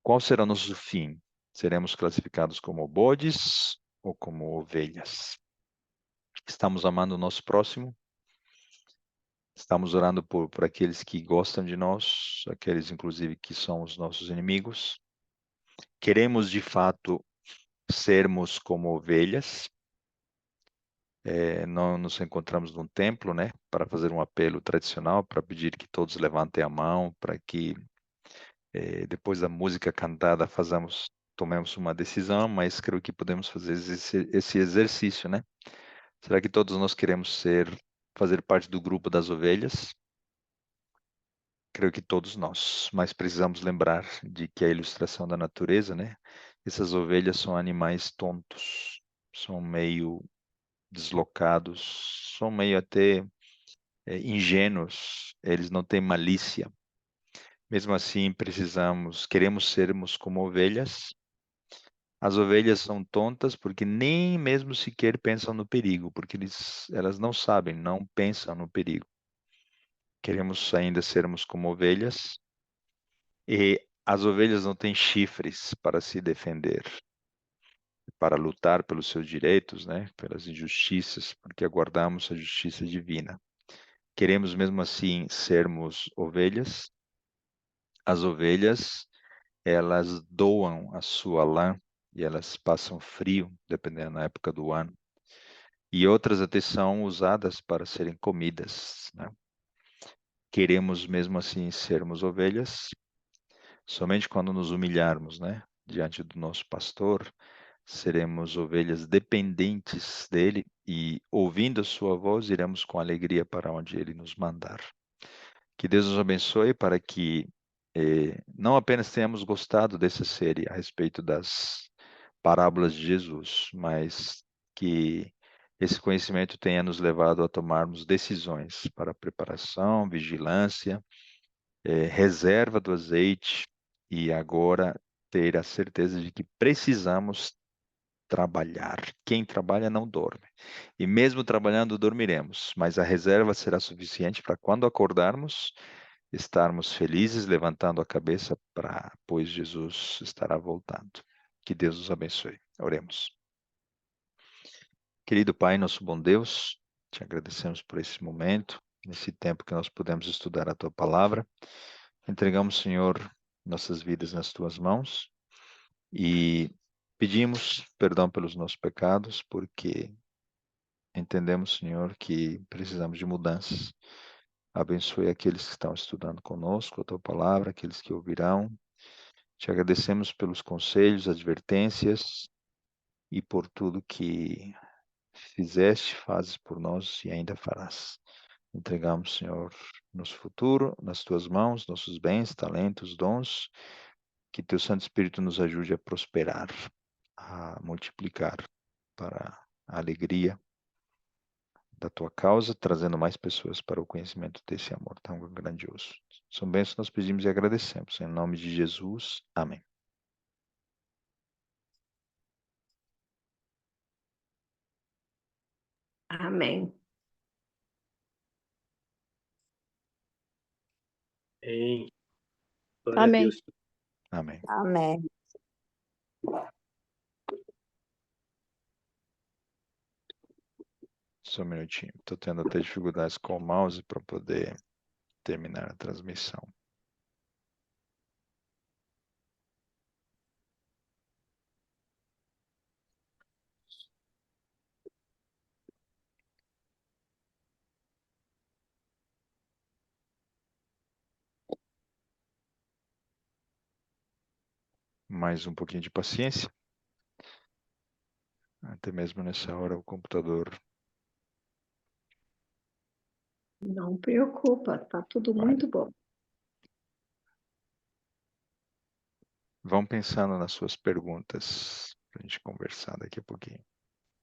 Qual será o nosso fim? Seremos classificados como bodes ou como ovelhas? Estamos amando o nosso próximo? Estamos orando por aqueles que gostam de nós, aqueles, inclusive, que são os nossos inimigos? Queremos, de fato, sermos como ovelhas? Não nos encontramos num templo, né, para fazer um apelo tradicional, para pedir que todos levantem a mão, para que depois da música cantada tomemos uma decisão, mas creio que podemos fazer esse exercício, né? Será que todos nós queremos fazer parte do grupo das ovelhas? Creio que todos nós, mas precisamos lembrar de que a ilustração da natureza, né? Essas ovelhas são animais tontos, são meio deslocados, são meio até ingênuos, eles não têm malícia. Mesmo assim, queremos sermos como ovelhas. As ovelhas são tontas porque nem mesmo sequer pensam no perigo, porque elas não sabem, não pensam no perigo. Queremos ainda sermos como ovelhas, e as ovelhas não têm chifres para se defender, para lutar pelos seus direitos, né, pelas injustiças, porque aguardamos a justiça divina. Queremos mesmo assim sermos ovelhas. As ovelhas, elas doam a sua lã e elas passam frio, dependendo da época do ano. E outras até são usadas para serem comidas, né? Queremos mesmo assim sermos ovelhas, somente quando nos humilharmos, né, diante do nosso pastor, seremos ovelhas dependentes dele e, ouvindo a sua voz, iremos com alegria para onde ele nos mandar. Que Deus nos abençoe para que não apenas tenhamos gostado dessa série a respeito das parábolas de Jesus, mas que esse conhecimento tenha nos levado a tomarmos decisões para preparação, vigilância, reserva do azeite e agora ter a certeza de que precisamos trabalhar. Quem trabalha não dorme. E mesmo trabalhando, dormiremos, mas a reserva será suficiente para quando acordarmos, estarmos felizes, levantando a cabeça pois Jesus estará voltando. Que Deus os abençoe. Oremos. Querido Pai, nosso bom Deus, te agradecemos por esse momento, nesse tempo que nós pudemos estudar a Tua Palavra. Entregamos, Senhor, nossas vidas nas Tuas mãos e pedimos perdão pelos nossos pecados, porque entendemos, Senhor, que precisamos de mudanças. Abençoe aqueles que estão estudando conosco a Tua Palavra, aqueles que ouvirão. Te agradecemos pelos conselhos, advertências e por tudo que fizeste, fazes por nós e ainda farás. Entregamos, Senhor, nosso futuro nas tuas mãos, nossos bens, talentos, dons, que teu Santo Espírito nos ajude a prosperar, a multiplicar para a alegria da tua causa, trazendo mais pessoas para o conhecimento desse amor tão grandioso. São bênçãos que nós pedimos e agradecemos. Em nome de Jesus. Amém. Amém. Amém. Glória a Amém. Deus. Amém. Amém. Só um minutinho. Estou tendo até dificuldades com o mouse para poder terminar a transmissão. Mais um pouquinho de paciência. Até mesmo nessa hora o computador Não preocupa, tá tudo vai. muito bom. Vão pensando nas suas perguntas para a gente conversar daqui a pouquinho.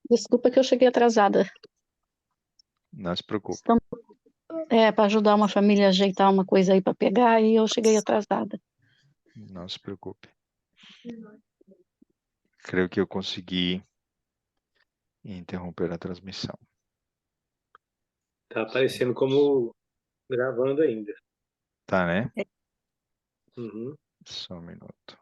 Desculpa que eu cheguei atrasada. Não se preocupe. Estamos, para ajudar uma família a ajeitar uma coisa aí para pegar e eu cheguei atrasada. Não se preocupe. Creio que eu consegui interromper a transmissão. Tá aparecendo como gravando ainda. Tá, né? Uhum. Só um minuto.